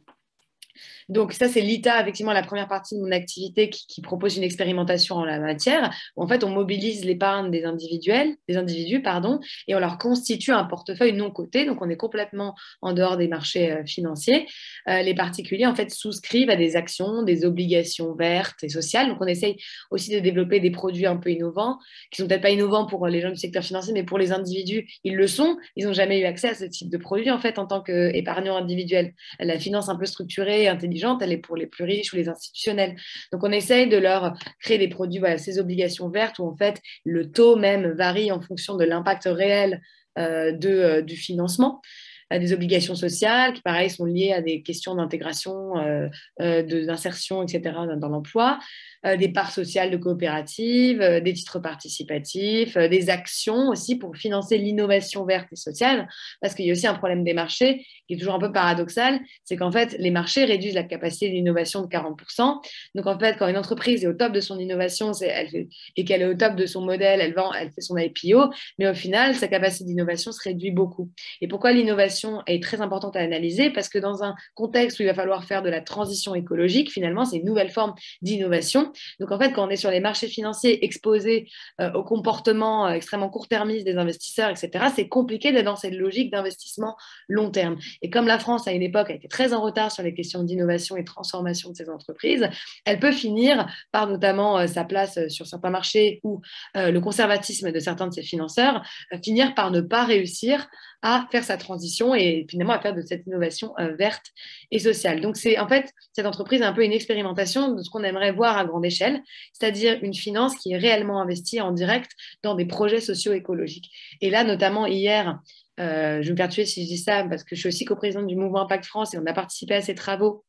Donc ça, c'est l'ITA, effectivement, la première partie de mon activité qui propose une expérimentation en la matière, où en fait, on mobilise l'épargne des individus, pardon, et on leur constitue un portefeuille non coté, donc on est complètement en dehors des marchés financiers. Les particuliers, en fait, souscrivent à des actions, des obligations vertes et sociales, donc on essaye aussi de développer des produits un peu innovants, qui sont peut-être pas innovants pour les gens du secteur financier, mais pour les individus, ils le sont. Ils n'ont jamais eu accès à ce type de produit, en fait, en tant qu'épargnants individuels. La finance un peu structurée, intelligente, elle est pour les plus riches ou les institutionnels. Donc, on essaye de leur créer des produits, voilà, ces obligations vertes, où en fait, le taux même varie en fonction de l'impact réel du financement. Des obligations sociales qui, pareil, sont liées à des questions d'intégration, d'insertion, etc., dans l'emploi, des parts sociales de coopératives, des titres participatifs, des actions aussi pour financer l'innovation verte et sociale, parce qu'il y a aussi un problème des marchés qui est toujours un peu paradoxal, c'est qu'en fait, les marchés réduisent la capacité d'innovation de 40%. Donc, en fait, quand une entreprise est au top de son innovation et qu'elle est au top de son modèle, elle fait son IPO, mais au final, sa capacité d'innovation se réduit beaucoup. Et pourquoi l'innovation est très importante à analyser? Parce que dans un contexte où il va falloir faire de la transition écologique, finalement, c'est une nouvelle forme d'innovation. Donc, en fait, quand on est sur les marchés financiers exposés au comportement extrêmement court-termiste des investisseurs, etc., c'est compliqué d'être dans cette logique d'investissement long terme. Et comme la France, à une époque, a été très en retard sur les questions d'innovation et de transformation de ces entreprises, elle peut finir par notamment sa place sur certains marchés ou le conservatisme de certains de ses financeurs, finir par ne pas réussir à faire sa transition et finalement à faire de cette innovation verte et sociale. Donc, c'est en fait, cette entreprise est un peu une expérimentation de ce qu'on aimerait voir à grande échelle, c'est-à-dire une finance qui est réellement investie en direct dans des projets socio-écologiques. Et là, notamment hier, je vais me faire tuer si je dis ça, parce que je suis aussi coprésidente du Mouvement Impact France et on a participé à ces travaux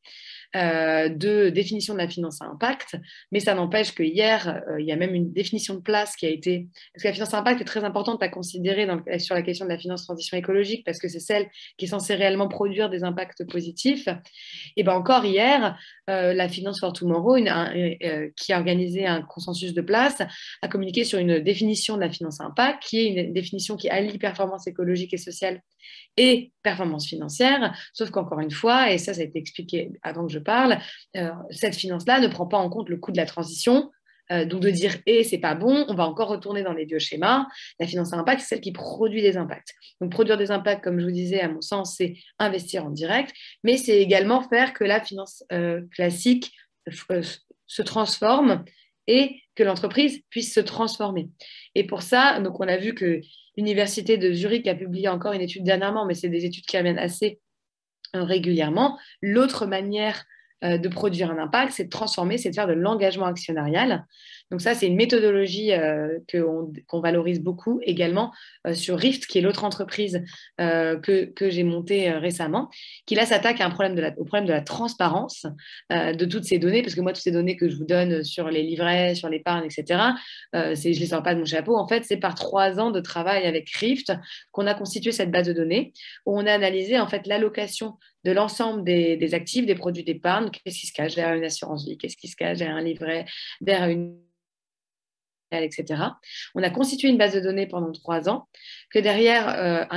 de définition de la finance à impact, mais ça n'empêche que hier, il y a même une définition de place qui a été... Parce que la finance à impact est très importante à considérer sur la question de la finance transition écologique, parce que c'est celle qui est censée réellement produire des impacts positifs. Et bien encore hier, la Finance for Tomorrow, qui a organisé un consensus de place, a communiqué sur une définition de la finance à impact, qui est une définition qui allie performance écologique et sociale et performance financière, sauf qu'encore une fois, et ça a été expliqué avant que je parle, cette finance-là ne prend pas en compte le coût de la transition, donc de dire « et c'est pas bon, on va encore retourner dans les vieux schémas ». La finance à impact, c'est celle qui produit des impacts. Donc produire des impacts, comme je vous disais, à mon sens, c'est investir en direct, mais c'est également faire que la finance classique se transforme et que l'entreprise puisse se transformer. Et pour ça, donc on a vu que l'Université de Zurich a publié encore une étude dernièrement, mais c'est des études qui reviennent assez régulièrement. L'autre manière de produire un impact, c'est de transformer, c'est de faire de l'engagement actionnarial. Donc ça, c'est une méthodologie qu'on valorise beaucoup également sur Rift, qui est l'autre entreprise que j'ai montée récemment, qui là s'attaque à au problème de la transparence de toutes ces données, parce que moi, toutes ces données que je vous donne sur les livrets, sur l'épargne, etc., je ne les sors pas de mon chapeau. En fait, c'est par 3 ans de travail avec Rift qu'on a constitué cette base de données, où on a analysé en fait l'allocation de l'ensemble des actifs, des produits d'épargne, qu'est-ce qui se cache derrière une assurance vie, qu'est-ce qui se cache derrière un livret, derrière une etc. On a constitué une base de données pendant 3 ans, que derrière,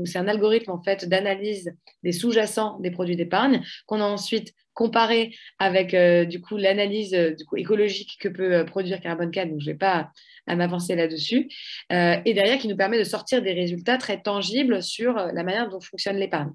c'est un algorithme en fait d'analyse des sous-jacents des produits d'épargne, qu'on a ensuite comparé avec du coup l'analyse écologique que peut produire Carbone 4, donc je ne vais pas à m'avancer là-dessus, et derrière qui nous permet de sortir des résultats très tangibles sur la manière dont fonctionne l'épargne.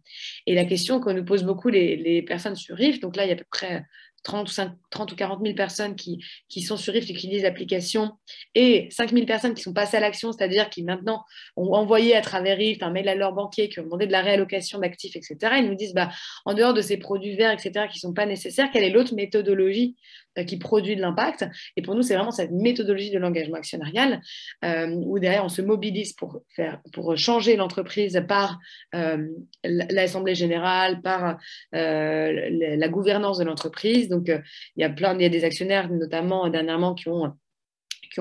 Et la question que nous posent beaucoup les personnes sur RIF, donc là il y a à peu près 30 ou 40 000 personnes qui sont sur Rift et qui lisent l'application, et 5 000 personnes qui sont passées à l'action, c'est-à-dire qui maintenant ont envoyé à travers Rift un mail à leur banquier, qui ont demandé de la réallocation d'actifs, etc. Ils nous disent, en dehors de ces produits verts, etc., qui ne sont pas nécessaires, quelle est l'autre méthodologie qui produit de l'impact? Et pour nous, c'est vraiment cette méthodologie de l'engagement actionnarial, où derrière, on se mobilise pour changer l'entreprise par l'Assemblée générale, par la gouvernance de l'entreprise. Donc, il y a des actionnaires, notamment dernièrement, qui ont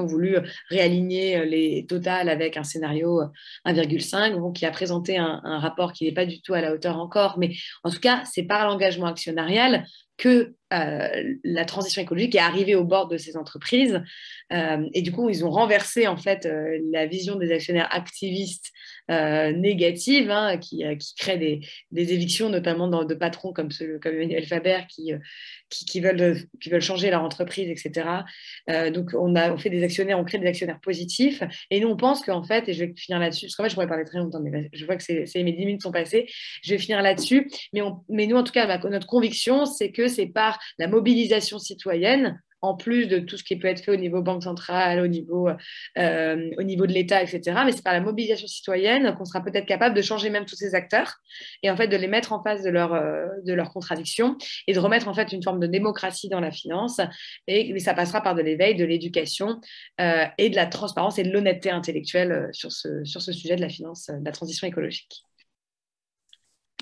voulu réaligner les totales avec un scénario 1,5, qui a présenté un rapport qui n'est pas du tout à la hauteur encore, mais en tout cas, c'est par l'engagement actionnarial que la transition écologique est arrivée au bord de ces entreprises. Et du coup, ils ont renversé en fait la vision des actionnaires activistes négatives qui créent des évictions, notamment de patrons comme Emmanuel Faber qui veulent changer leur entreprise, etc. Donc, on crée des actionnaires positifs. Et nous, on pense qu'en fait, et je vais finir là-dessus, parce qu'en fait, je pourrais parler très longtemps, mais je vois que mes 10 minutes sont passées. Je vais finir là-dessus. Mais nous, en tout cas, notre conviction, c'est que c'est par la mobilisation citoyenne, en plus de tout ce qui peut être fait au niveau banque centrale, au niveau de l'État, etc. Mais c'est par la mobilisation citoyenne qu'on sera peut-être capable de changer même tous ces acteurs et en fait de les mettre en face de leurs contradictions et de remettre en fait une forme de démocratie dans la finance. Mais ça passera par de l'éveil, de l'éducation et de la transparence et de l'honnêteté intellectuelle sur ce sujet de la finance, de la transition écologique.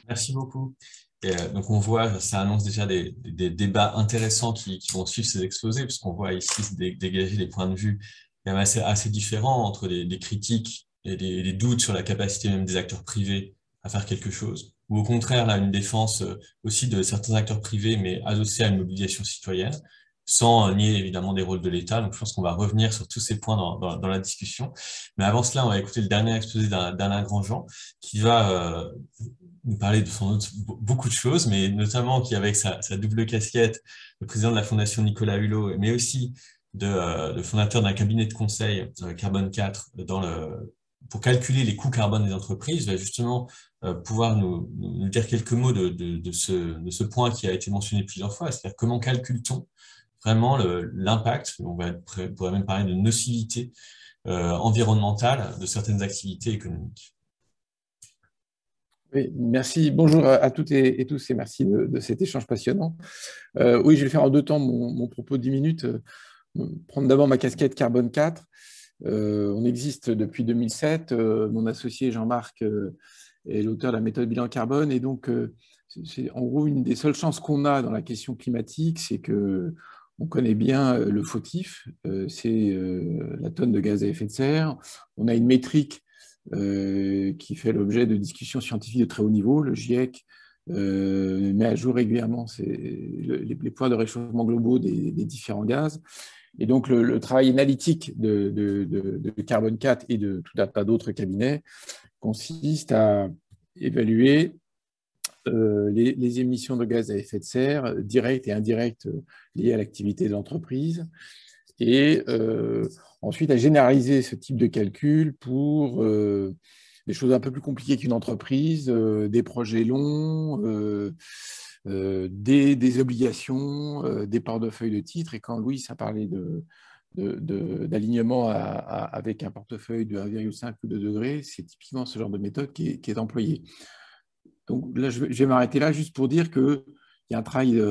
Merci beaucoup. Et donc on voit, ça annonce déjà des débats intéressants qui vont suivre ces exposés, puisqu'on voit ici dégager des points de vue quand même assez différents entre des critiques et des doutes sur la capacité même des acteurs privés à faire quelque chose, ou au contraire là, une défense aussi de certains acteurs privés, mais adossée à une mobilisation citoyenne, sans nier évidemment des rôles de l'État. Donc je pense qu'on va revenir sur tous ces points dans la discussion. Mais avant cela, on va écouter le dernier exposé d'Alain Grandjean, qui va nous parler de sans doute beaucoup de choses, mais notamment qui, avec sa double casquette, le président de la Fondation Nicolas Hulot, mais aussi le fondateur d'un cabinet de conseil, Carbone 4, pour calculer les coûts carbone des entreprises, va justement pouvoir nous dire quelques mots de ce point qui a été mentionné plusieurs fois, c'est-à-dire comment calcule-t-on vraiment l'impact, on pourrait même parler de nocivité environnementale de certaines activités économiques. Oui, merci. Bonjour à toutes et tous et merci de cet échange passionnant. Oui, je vais faire en 2 temps mon propos de 10 minutes. Prendre d'abord ma casquette Carbone 4. On existe depuis 2007. Mon associé Jean-Marc est l'auteur de la méthode bilan carbone. Et donc, c'est en gros une des seules chances qu'on a dans la question climatique, c'est qu'on connaît bien le fautif, c'est la tonne de gaz à effet de serre. On a une métrique qui fait l'objet de discussions scientifiques de très haut niveau. Le GIEC met à jour régulièrement les poids de réchauffement globaux des différents gaz. Et donc, le travail analytique de Carbone 4 et de tout un tas d'autres cabinets consiste à évaluer les émissions de gaz à effet de serre directes et indirectes liées à l'activité de l'entreprise. Et ensuite, à généraliser ce type de calcul pour des choses un peu plus compliquées qu'une entreprise, des projets longs, des obligations, des portefeuilles de titres. Et quand Louis a parlé d'alignement avec un portefeuille de 1,5 ou 2 degrés, c'est typiquement ce genre de méthode qui est employée. Donc là, je vais m'arrêter là juste pour dire qu'il y a un travail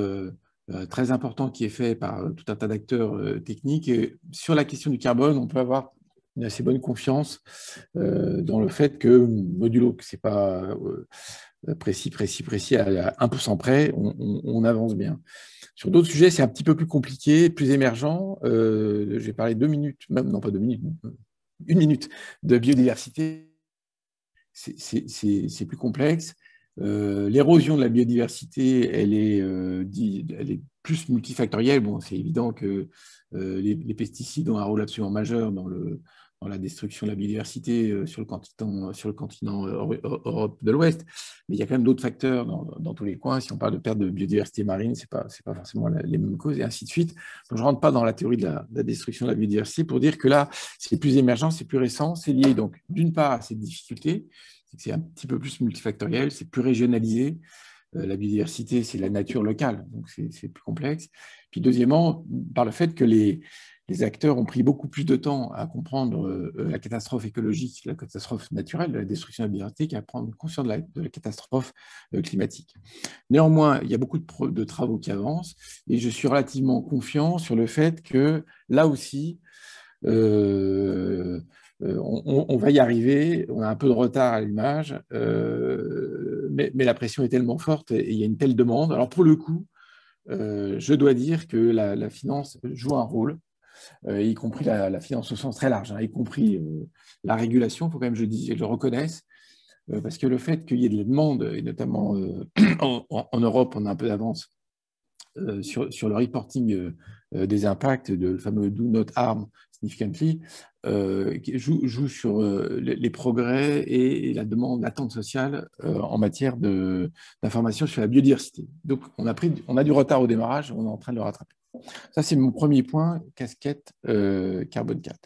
très important qui est fait par tout un tas d'acteurs techniques. Et sur la question du carbone, on peut avoir une assez bonne confiance dans le fait que, modulo que ce n'est pas précis à 1% près, on avance bien. Sur d'autres sujets, c'est un petit peu plus compliqué, plus émergent. Je vais parler 2 minutes, même non pas 2 minutes, 1 minute de biodiversité. C'est plus complexe. L'érosion de la biodiversité, elle est plus multifactorielle. Bon, c'est évident que les pesticides ont un rôle absolument majeur dans la destruction de la biodiversité sur le continent Europe de l'Ouest. Mais il y a quand même d'autres facteurs dans tous les coins. Si on parle de perte de biodiversité marine, c'est pas forcément les mêmes causes, et ainsi de suite. Donc, je ne rentre pas dans la théorie de la destruction de la biodiversité pour dire que là, c'est plus émergent, c'est plus récent. C'est lié donc d'une part à cette difficulté, c'est un petit peu plus multifactoriel, c'est plus régionalisé. La biodiversité, c'est la nature locale, donc c'est plus complexe. Puis deuxièmement, par le fait que les acteurs ont pris beaucoup plus de temps à comprendre la catastrophe écologique, la catastrophe naturelle, la destruction de la biodiversité, qu'à prendre conscience de la catastrophe climatique. Néanmoins, il y a beaucoup de travaux qui avancent et je suis relativement confiant sur le fait que là aussi, on va y arriver, on a un peu de retard à l'image, mais la pression est tellement forte et il y a une telle demande. Alors pour le coup, je dois dire que la finance joue un rôle, y compris la finance au sens très large, y compris la régulation, il faut quand même que je le reconnaisse, parce que le fait qu'il y ait de la demande, et notamment en Europe, on a un peu d'avance sur le reporting des impacts, le fameux Do Not Harm significantly, joue sur les progrès et la demande, l'attente sociale en matière d'information sur la biodiversité. Donc, on a du retard au démarrage, on est en train de le rattraper. Ça, c'est mon premier point, casquette carbone 4.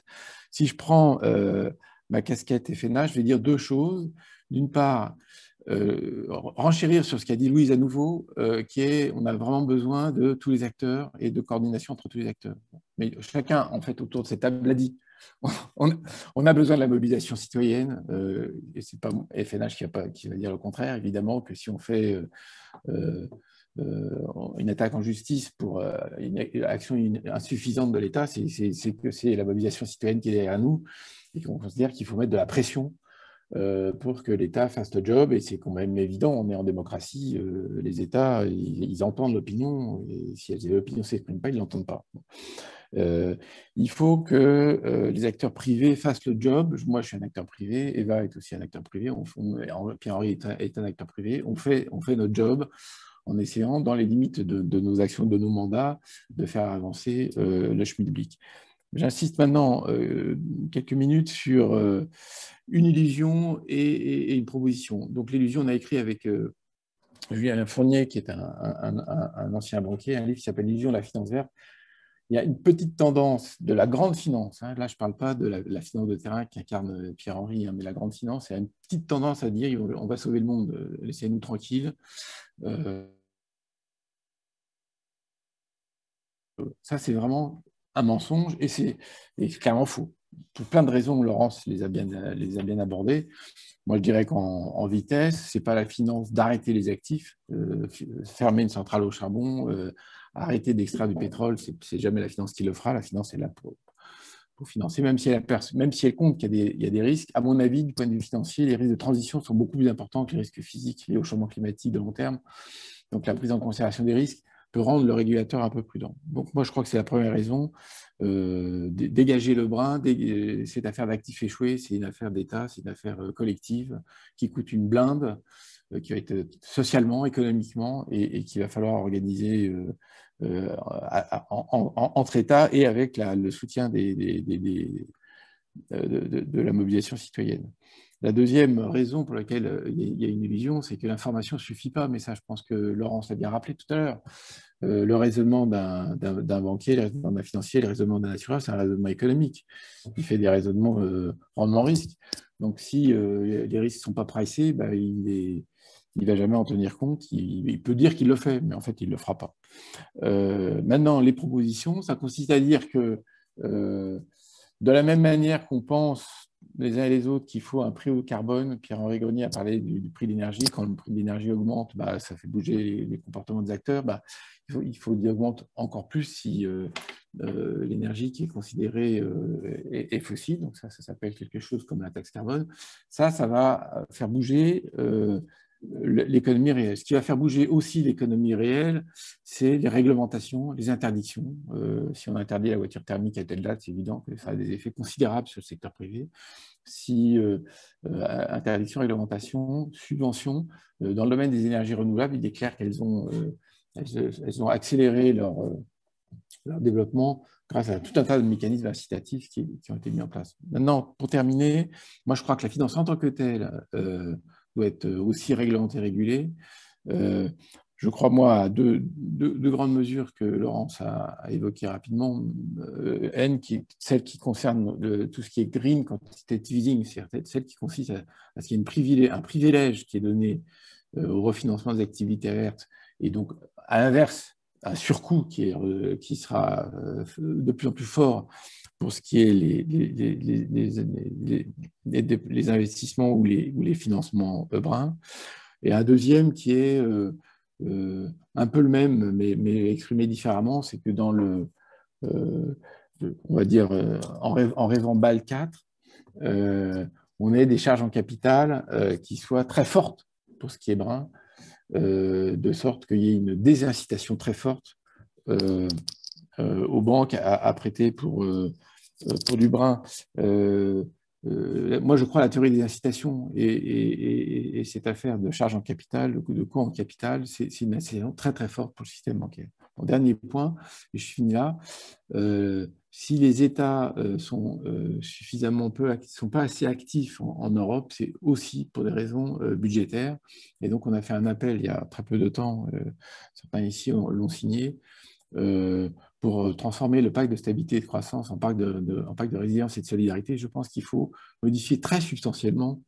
Si je prends ma casquette FNA, je vais dire deux choses. D'une part, renchérir sur ce qu'a dit Louise à nouveau, qui est on a vraiment besoin de tous les acteurs et de coordination entre tous les acteurs. Mais chacun, en fait, autour de cette table l'a dit. On a besoin de la mobilisation citoyenne, et ce n'est pas FNH qui va dire le contraire. Évidemment que si on fait une attaque en justice pour une action insuffisante de l'État, c'est que c'est la mobilisation citoyenne qui est derrière nous et qu'on considère qu'il faut mettre de la pression pour que l'État fasse le job, et c'est quand même évident, on est en démocratie, les États, ils entendent l'opinion, et si l'opinion ne s'exprime pas, ils ne l'entendent pas. Il faut que les acteurs privés fassent le job. Moi, je suis un acteur privé, Eva est aussi un acteur privé, Pierre-Henri est un acteur privé, on fait notre job en essayant, dans les limites de nos actions, de nos mandats, de faire avancer le schmilblick. J'insiste maintenant quelques minutes sur une illusion et une proposition. Donc l'illusion, on a écrit avec Julien Fournier, qui est un ancien banquier, un livre qui s'appelle « L'illusion de la finance verte ». Il y a une petite tendance de la grande finance, hein, là je ne parle pas de la finance de terrain qu'incarne Pierre-Henri, hein, mais la grande finance, il y a une petite tendance à dire on va sauver le monde, laissez-nous tranquilles. Ça, c'est vraiment un mensonge et c'est clairement faux. Pour plein de raisons, Laurence les a bien abordées. Moi, je dirais qu'en vitesse, ce n'est pas la finance d'arrêter les actifs, fermer une centrale au charbon, arrêter d'extraire du pétrole, ce n'est jamais la finance qui le fera. La finance est là pour financer, même si elle compte qu'il y a des risques. À mon avis, du point de vue financier, les risques de transition sont beaucoup plus importants que les risques physiques liés au changement climatique de long terme. Donc, la prise en considération des risques peut rendre le régulateur un peu prudent. Donc, moi, je crois que c'est la première raison. Dégager le brin, cette affaire d'actifs échoués, c'est une affaire d'État, c'est une affaire collective qui coûte une blinde, qui va être socialement, économiquement, et qu'il va falloir organiser entre États et avec le soutien de la mobilisation citoyenne. La deuxième raison pour laquelle il y a une illusion, c'est que l'information ne suffit pas, mais ça, je pense que Laurence l'a bien rappelé tout à l'heure. Le raisonnement d'un banquier, le raisonnement d'un financier, le raisonnement d'un assureur, c'est un raisonnement économique. Il fait des raisonnements rendement-risque. Donc, si les risques ne sont pas pricés, bah, il ne va jamais en tenir compte. Il peut dire qu'il le fait, mais en fait, il ne le fera pas. Maintenant, les propositions, ça consiste à dire que de la même manière qu'on pense les uns et les autres qu'il faut un prix au carbone, Pierre-Henri Grenier a parlé du prix de l'énergie. Quand le prix de l'énergie augmente, bah, ça fait bouger les comportements des acteurs. Bah, il faut qu'il augmente encore plus si l'énergie qui est considérée est fossile. Donc ça s'appelle quelque chose comme la taxe carbone. Ça va faire bouger l'économie réelle. Ce qui va faire bouger aussi l'économie réelle, c'est les réglementations, les interdictions. Si on interdit la voiture thermique à telle date, c'est évident que ça a des effets considérables sur le secteur privé. Si interdiction, réglementation, subvention, dans le domaine des énergies renouvelables, il est clair qu'elles ont accéléré leur développement grâce à tout un tas de mécanismes incitatifs qui ont été mis en place. Maintenant, pour terminer, moi je crois que la finance en tant que telle doit être aussi réglementée et régulée. Je crois, moi, à deux grandes mesures que Laurence a évoquées rapidement. Celle qui concerne tout ce qui est green quantitative easing, c'est-à-dire celle qui consiste à ce qu'il y ait un privilège qui est donné au refinancement des activités vertes, et donc, à l'inverse, un surcoût qui sera de plus en plus fort pour ce qui est les investissements ou les financements bruns. Et un deuxième qui est un peu le même, mais exprimé différemment, c'est que dans on va dire, en rêvant BAL 4, on ait des charges en capital qui soient très fortes pour ce qui est brun, de sorte qu'il y ait une désincitation très forte aux banques à prêter pour du brun. Moi, je crois à la théorie des incitations et cette affaire de charge en capital, de coût en capital, c'est une incitation très très forte pour le système bancaire. Mon dernier point, et je finis là, si les États sont sont pas assez actifs en Europe, c'est aussi pour des raisons budgétaires. Et donc, on a fait un appel il y a très peu de temps, certains ici l'ont signé, pour transformer le pacte de stabilité et de croissance en pacte de résilience et de solidarité. Je pense qu'il faut modifier très substantiellement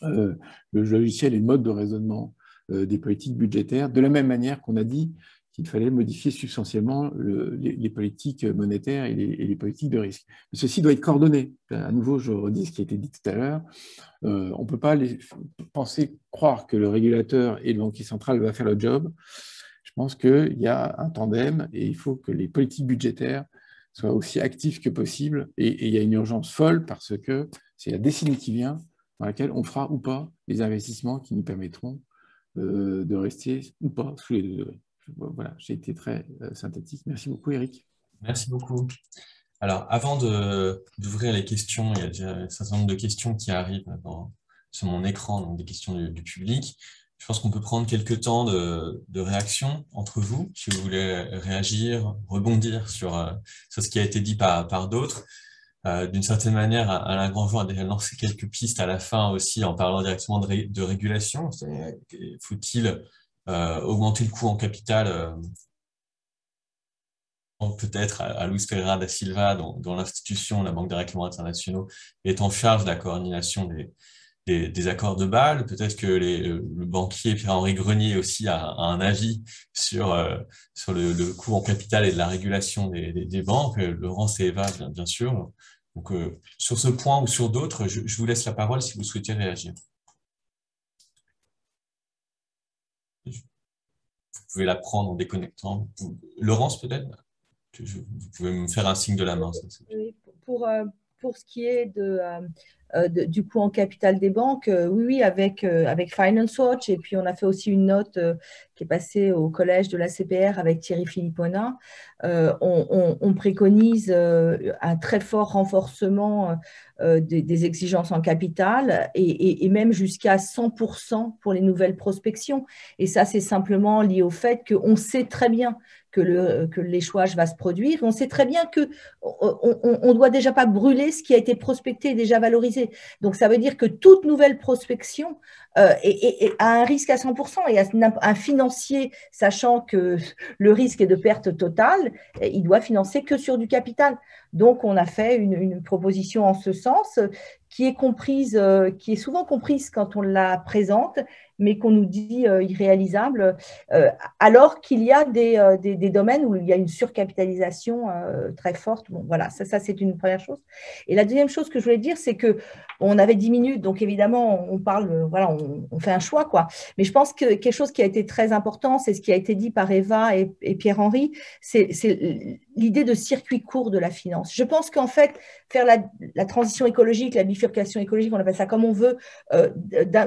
le logiciel et le mode de raisonnement des politiques budgétaires, de la même manière qu'on a dit qu'il fallait modifier substantiellement les politiques monétaires et les politiques de risque. Mais ceci doit être coordonné. À nouveau, je redis ce qui a été dit tout à l'heure. On ne peut pas croire que le régulateur et le banquier central va faire le job. Je pense qu'il y a un tandem et il faut que les politiques budgétaires soient aussi actives que possible. Et il y a une urgence folle parce que c'est la décennie qui vient dans laquelle on fera ou pas les investissements qui nous permettront de rester ou pas sous les 2 degrés. Voilà, j'ai été très synthétique. Merci beaucoup, Eric. Merci beaucoup. Alors, avant d'ouvrir les questions, il y a déjà un certain nombre de questions qui arrivent sur mon écran, donc des questions du public. Je pense qu'on peut prendre quelques temps de réaction entre vous, si vous voulez réagir, rebondir sur ce qui a été dit par d'autres. D'une certaine manière, Alain Grandjean a déjà lancé quelques pistes à la fin aussi en parlant directement de régulation. Faut-il augmenter le coût en capital peut-être à Luis Pereira da Silva, dont l'institution, la Banque des règlements internationaux, est en charge de la coordination des accords de Bâle. Peut-être que le banquier Pierre-Henri Grenier aussi a un avis sur le coût en capital et de la régulation des banques. Laurence et Eva, bien sûr. Donc, sur ce point ou sur d'autres, je vous laisse la parole si vous souhaitez réagir. Vous pouvez la prendre en déconnectant. Laurence, peut-être? Vous pouvez me faire un signe de la main. Oui, pour ce qui est du coût en capital des banques, oui, avec Finance Watch, et puis on a fait aussi une note qui est passée au collège de la CPR avec Thierry Philippona. On préconise un très fort renforcement des exigences en capital et même jusqu'à 100% pour les nouvelles prospections. Et ça, c'est simplement lié au fait qu'on sait très bien que l'échouage va se produire. On sait très bien qu'on ne doit déjà pas brûler ce qui a été prospecté et déjà valorisé. Donc, ça veut dire que toute nouvelle prospection a un risque à 100%. Et un financier, sachant que le risque est de perte totale, il doit financer que sur du capital. Donc, on a fait une proposition en ce sens qui est souvent comprise quand on la présente, mais qu'on nous dit irréalisable, alors qu'il y a des domaines où il y a une surcapitalisation très forte. Bon, voilà, ça c'est une première chose. Et la deuxième chose que je voulais dire, c'est qu'on avait 10 minutes, donc évidemment, on parle, voilà, on fait un choix, quoi. Mais je pense que quelque chose qui a été très important, c'est ce qui a été dit par Eva et Pierre-Henri, c'est l'idée de circuit court de la finance. Je pense qu'en fait, faire la transition écologique, la bifurcation écologique, on appelle ça comme on veut,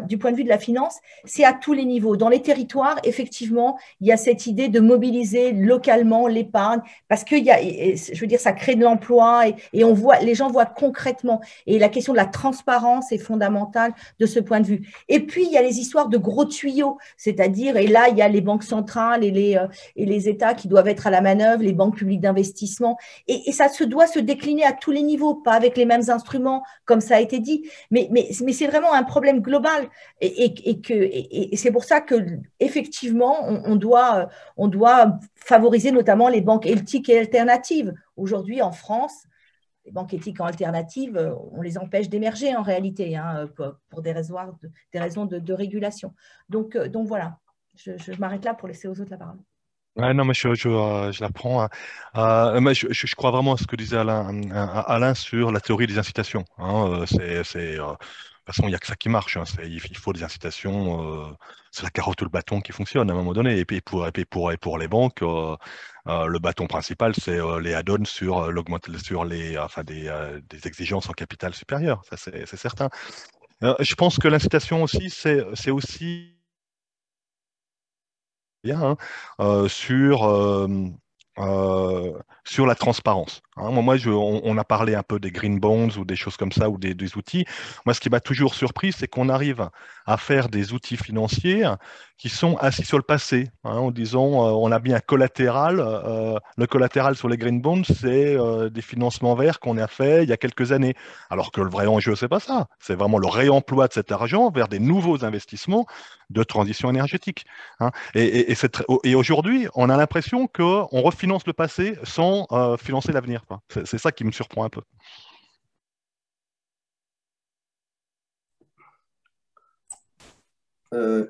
du point de vue de la finance, c'est à tous les niveaux. Dans les territoires, effectivement, il y a cette idée de mobiliser localement l'épargne, parce que je veux dire, ça crée de l'emploi et les gens voient concrètement. Et la question de la transparence est fondamentale de ce point de vue. Et puis, il y a les histoires de gros tuyaux, c'est-à-dire, et là, il y a les banques centrales et les États qui doivent être à la manœuvre, les banques publiques d'investissement. Et ça doit se décliner à tous les niveaux, pas avec les mêmes instruments, comme ça a été dit, mais c'est vraiment un problème global. Et c'est pour ça qu'effectivement, on doit favoriser notamment les banques éthiques et alternatives. Aujourd'hui, en France, les banques éthiques alternatives, on les empêche d'émerger en réalité, hein, pour des raisons de régulation. Donc voilà, je m'arrête là pour laisser aux autres la parole. Ouais, non, mais je la prends. Mais je crois vraiment à ce que disait Alain sur la théorie des incitations. Hein. De toute façon, il n'y a que ça qui marche. Hein. Il faut des incitations. C'est la carotte ou le bâton qui fonctionne à un moment donné. Et puis pour les banques, le bâton principal, c'est les add-ons sur des exigences en capital supérieur. Ça, c'est certain. Je pense que l'incitation aussi, c'est aussi bien, hein, sur sur la transparence. Hein. Moi, on a parlé un peu des green bonds ou des choses comme ça, ou des outils. Moi, ce qui m'a toujours surpris, c'est qu'on arrive à faire des outils financiers qui sont assis sur le passé, hein, en disant on a bien un collatéral. Le collatéral sur les green bonds, c'est des financements verts qu'on a fait il y a quelques années. Alors que le vrai enjeu, c'est pas ça. C'est vraiment le réemploi de cet argent vers des nouveaux investissements de transition énergétique. Hein. Et aujourd'hui, on a l'impression qu'on refinance le passé sans financer l'avenir. C'est ça qui me surprend un peu.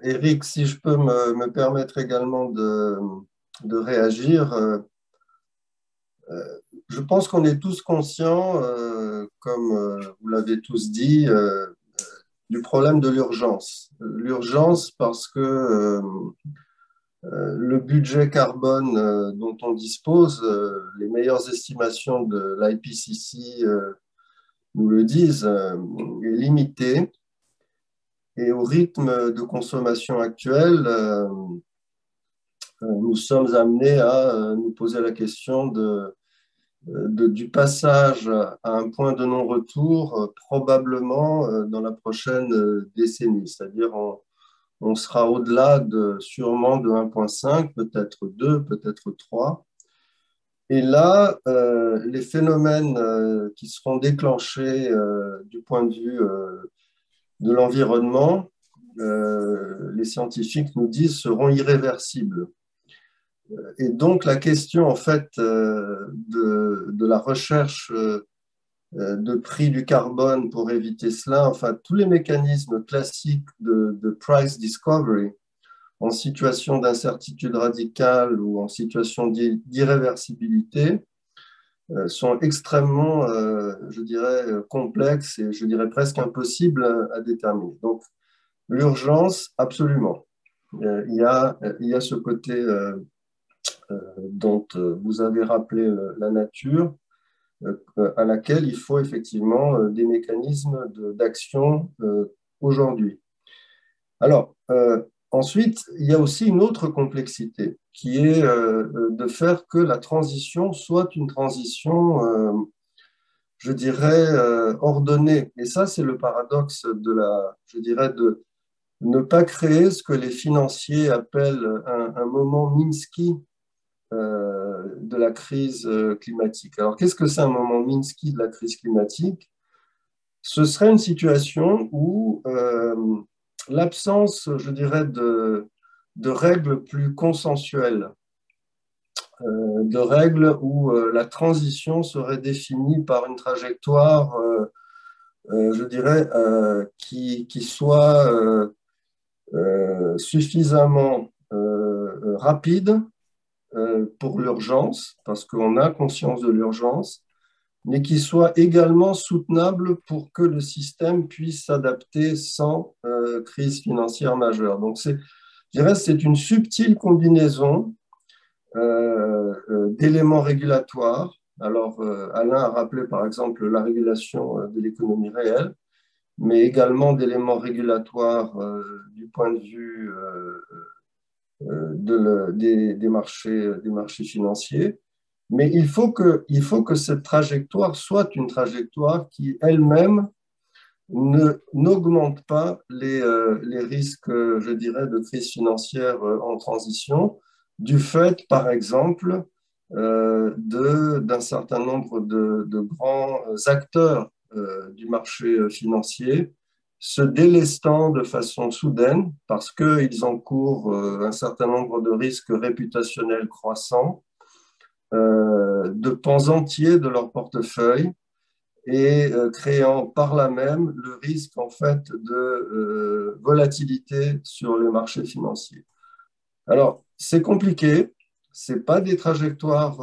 Eric, si je peux me permettre également de réagir, je pense qu'on est tous conscients, comme vous l'avez tous dit, du problème de l'urgence. L'urgence parce que le budget carbone dont on dispose, les meilleures estimations de l'IPCC nous le disent, est limité. Et au rythme de consommation actuel, nous sommes amenés à nous poser la question du passage à un point de non-retour, probablement dans la prochaine décennie. C'est-à-dire, on sera au-delà sûrement de 1,5, peut-être 2, peut-être 3. Et là, les phénomènes qui seront déclenchés du point de vue de l'environnement, les scientifiques nous disent, seront irréversibles. Et donc, la question, en fait, de la recherche de prix du carbone pour éviter cela, enfin, tous les mécanismes classiques de price discovery en situation d'incertitude radicale ou en situation d'irréversibilité sont extrêmement, je dirais, complexes et je dirais presque impossibles à déterminer. Donc, l'urgence, absolument. Il y a ce côté dont vous avez rappelé la nature, à laquelle il faut effectivement des mécanismes d'action aujourd'hui. Alors, ensuite, il y a aussi une autre complexité qui est de faire que la transition soit une transition, je dirais, ordonnée. Et ça, c'est le paradoxe je dirais, de ne pas créer ce que les financiers appellent un moment Minsky de la crise climatique. Alors, qu'est-ce que c'est un moment Minsky de la crise climatique? Ce serait une situation où l'absence, je dirais, de règles plus consensuelles, de règles où la transition serait définie par une trajectoire, je dirais, qui soit suffisamment rapide pour l'urgence, parce qu'on a conscience de l'urgence, mais qui soit également soutenable pour que le système puisse s'adapter sans crise financière majeure. Donc, je dirais, c'est une subtile combinaison d'éléments régulatoires. Alors, Alain a rappelé par exemple la régulation de l'économie réelle, mais également d'éléments régulatoires du point de vue des marchés financiers. Mais il faut que cette trajectoire soit une trajectoire qui elle-même n'augmente pas les risques, je dirais, de crise financière en transition, du fait, par exemple, d'un certain nombre de grands acteurs du marché financier se délestant de façon soudaine parce qu'ils encourent un certain nombre de risques réputationnels croissants de pans entiers de leur portefeuille et créant par là même le risque en fait de volatilité sur les marchés financiers. Alors, c'est compliqué, ce n'est pas des trajectoires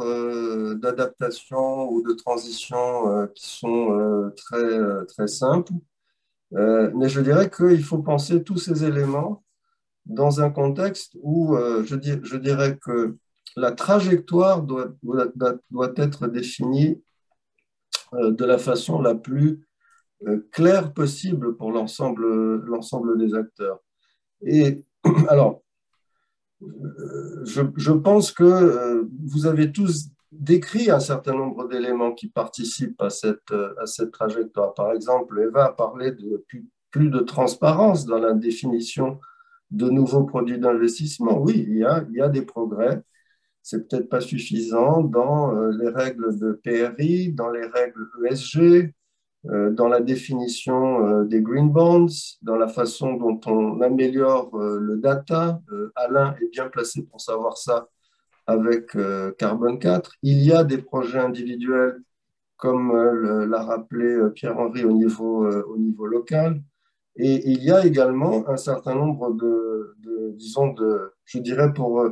d'adaptation ou de transition qui sont très simples, mais je dirais qu'il faut penser tous ces éléments dans un contexte où je dirais que la trajectoire doit être définie de la façon la plus claire possible pour l'ensemble des acteurs. Et alors, je pense que vous avez tous décrit un certain nombre d'éléments qui participent à cette trajectoire. Par exemple, Eva a parlé de plus de transparence dans la définition de nouveaux produits d'investissement. Oui, il y a des progrès. C'est peut-être pas suffisant dans les règles de PRI, dans les règles ESG, dans la définition des green bonds, dans la façon dont on améliore le data. Alain est bien placé pour savoir ça avec Carbone 4. Il y a des projets individuels, comme l'a rappelé Pierre-Henri au niveau local. Et il y a également un certain nombre disons, je dirais pour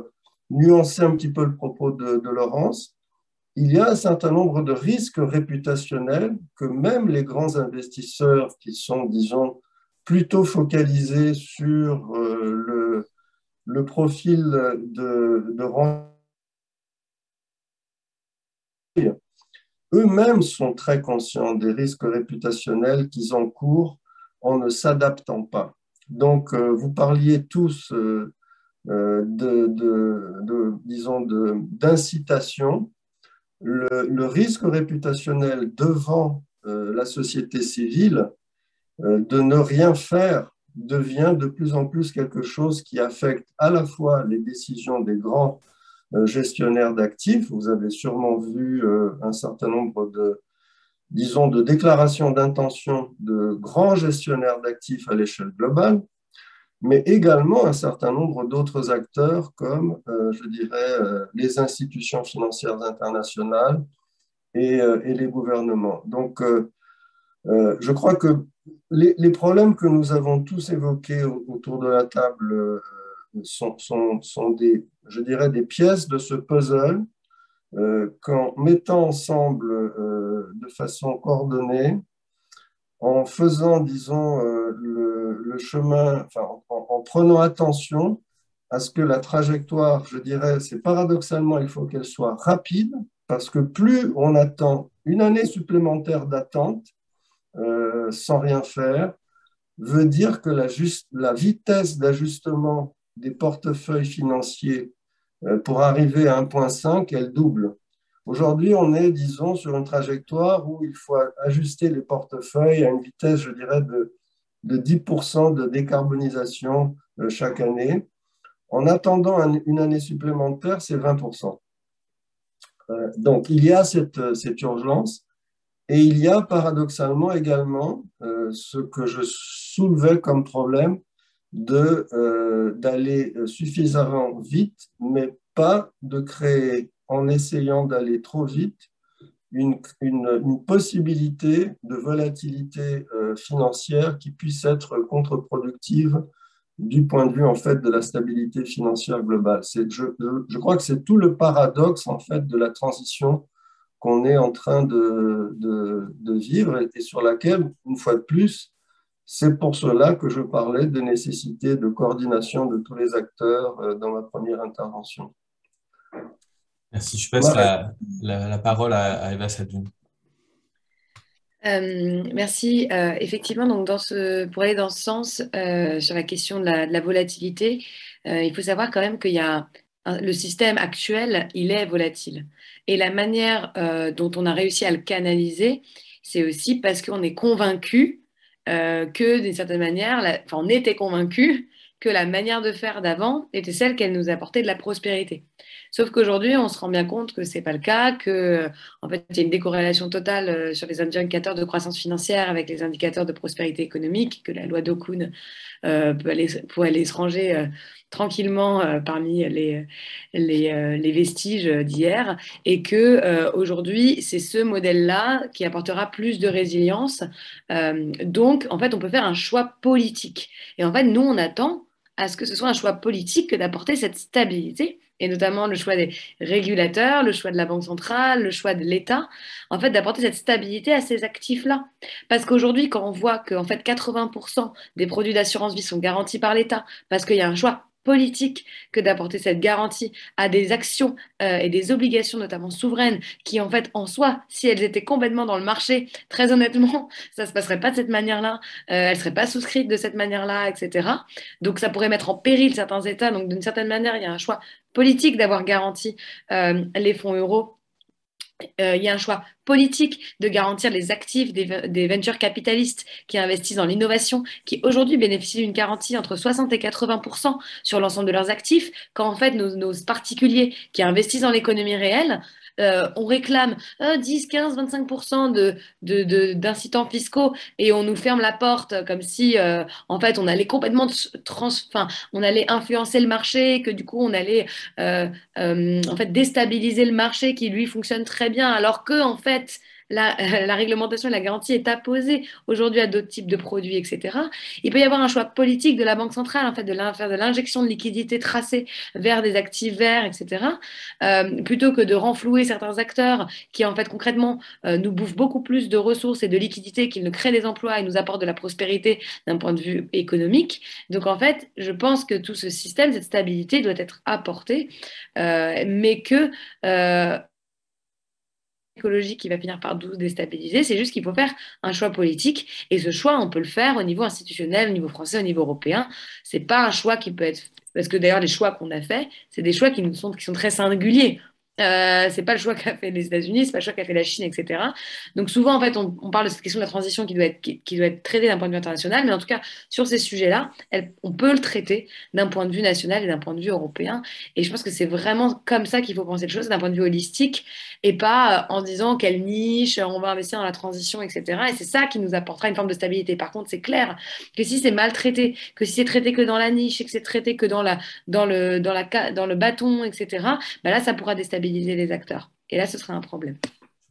nuancer un petit peu le propos de Laurence, il y a un certain nombre de risques réputationnels que même les grands investisseurs qui sont, disons, plutôt focalisés sur le profil de rente, eux-mêmes sont très conscients des risques réputationnels qu'ils encourent en ne s'adaptant pas. Donc, vous parliez tous disons, d'incitation. Le risque réputationnel devant la société civile de ne rien faire devient de plus en plus quelque chose qui affecte à la fois les décisions des grands gestionnaires d'actifs. Vous avez sûrement vu un certain nombre disons, de déclarations d'intention de grands gestionnaires d'actifs à l'échelle globale, mais également un certain nombre d'autres acteurs comme, je dirais, les institutions financières internationales et les gouvernements. Donc, je crois que les problèmes que nous avons tous évoqués autour de la table sont je dirais, des pièces de ce puzzle qu'en mettant ensemble de façon coordonnée, en faisant, disons, le chemin, enfin, en prenant attention à ce que la trajectoire, je dirais, c'est paradoxalement, il faut qu'elle soit rapide, parce que plus on attend une année supplémentaire d'attente sans rien faire, veut dire que la vitesse d'ajustement des portefeuilles financiers pour arriver à 1,5, elle double. Aujourd'hui, on est, disons, sur une trajectoire où il faut ajuster les portefeuilles à une vitesse, je dirais, de 10% de décarbonisation chaque année. En attendant une année supplémentaire, c'est 20%. Donc, il y a cette urgence. Et il y a paradoxalement également ce que je soulevais comme problème d'aller suffisamment vite, mais pas de créer, en essayant d'aller trop vite, une possibilité de volatilité financière qui puisse être contre-productive du point de vue en fait de la stabilité financière globale. Je crois que c'est tout le paradoxe en fait de la transition qu'on est en train de vivre et sur laquelle, une fois de plus, c'est pour cela que je parlais de nécessité de coordination de tous les acteurs dans ma première intervention. Merci. Je passe la parole à Eva Sadoun. Merci. Effectivement, donc pour aller dans ce sens sur la question de la volatilité, il faut savoir quand même qu'il y a le système actuel, il est volatile. Et la manière dont on a réussi à le canaliser, c'est aussi parce qu'on est convaincu que, d'une certaine manière, on était convaincu que la manière de faire d'avant était celle qu'elle nous apportait de la prospérité. Sauf qu'aujourd'hui, on se rend bien compte que ce n'est pas le cas, que en fait, il y a une décorrélation totale sur les indicateurs de croissance financière avec les indicateurs de prospérité économique, que la loi d'Okun peut aller se ranger tranquillement parmi les vestiges d'hier, et que aujourd'hui, c'est ce modèle-là qui apportera plus de résilience. Donc, en fait, on peut faire un choix politique. Et en fait, nous, on attend à ce que ce soit un choix politique que d'apporter cette stabilité, et notamment le choix des régulateurs, le choix de la Banque centrale, le choix de l'État, en fait, d'apporter cette stabilité à ces actifs-là. Parce qu'aujourd'hui, quand on voit que en fait, 80% des produits d'assurance vie sont garantis par l'État, parce qu'il y a un choix politique que d'apporter cette garantie à des actions et des obligations, notamment souveraines, qui en fait, en soi, si elles étaient complètement dans le marché, très honnêtement, ça ne se passerait pas de cette manière-là, elles ne seraient pas souscrites de cette manière-là, etc. Donc ça pourrait mettre en péril certains États. Donc d'une certaine manière, il y a un choix politique d'avoir garanti les fonds euros. Il y a un choix politique de garantir les actifs des venture capitalistes qui investissent dans l'innovation, qui aujourd'hui bénéficient d'une garantie entre 60 et 80% sur l'ensemble de leurs actifs, quand en fait nos particuliers qui investissent dans l'économie réelle, on réclame 10, 15, 25% d'incitants fiscaux et on nous ferme la porte comme si en fait on allait complètement on allait influencer le marché, que du coup on allait en fait déstabiliser le marché qui lui fonctionne très bien, alors que en fait la réglementation et la garantie est apposée aujourd'hui à d'autres types de produits, etc. Il peut y avoir un choix politique de la Banque centrale, en fait, de faire de l'injection de liquidités tracées vers des actifs verts, etc., plutôt que de renflouer certains acteurs qui, en fait, concrètement, nous bouffent beaucoup plus de ressources et de liquidités qu'ils ne créent des emplois et nous apportent de la prospérité d'un point de vue économique. Donc, en fait, je pense que tout ce système, cette stabilité doit être apportée, mais que écologique qui va finir par nous déstabiliser, c'est juste qu'il faut faire un choix politique et ce choix, on peut le faire au niveau institutionnel, au niveau français, au niveau européen. C'est pas un choix qui peut être... Parce que d'ailleurs, les choix qu'on a faits, c'est des choix qui sont très singuliers. C'est pas le choix qu'a fait les États-Unis, c'est pas le choix qu'a fait la Chine, etc. Donc souvent, en fait, on parle de cette question de la transition qui doit être traitée d'un point de vue international, mais en tout cas, sur ces sujets-là, on peut le traiter d'un point de vue national et d'un point de vue européen. Et je pense que c'est vraiment comme ça qu'il faut penser les choses, d'un point de vue holistique, et pas en se disant quelle niche, on va investir dans la transition, etc. Et c'est ça qui nous apportera une forme de stabilité. Par contre, c'est clair que si c'est mal traité, que si c'est traité que dans la niche et que c'est traité que dans le bâton, etc., bah là, ça pourra déstabiliser les acteurs. Et là, ce serait un problème.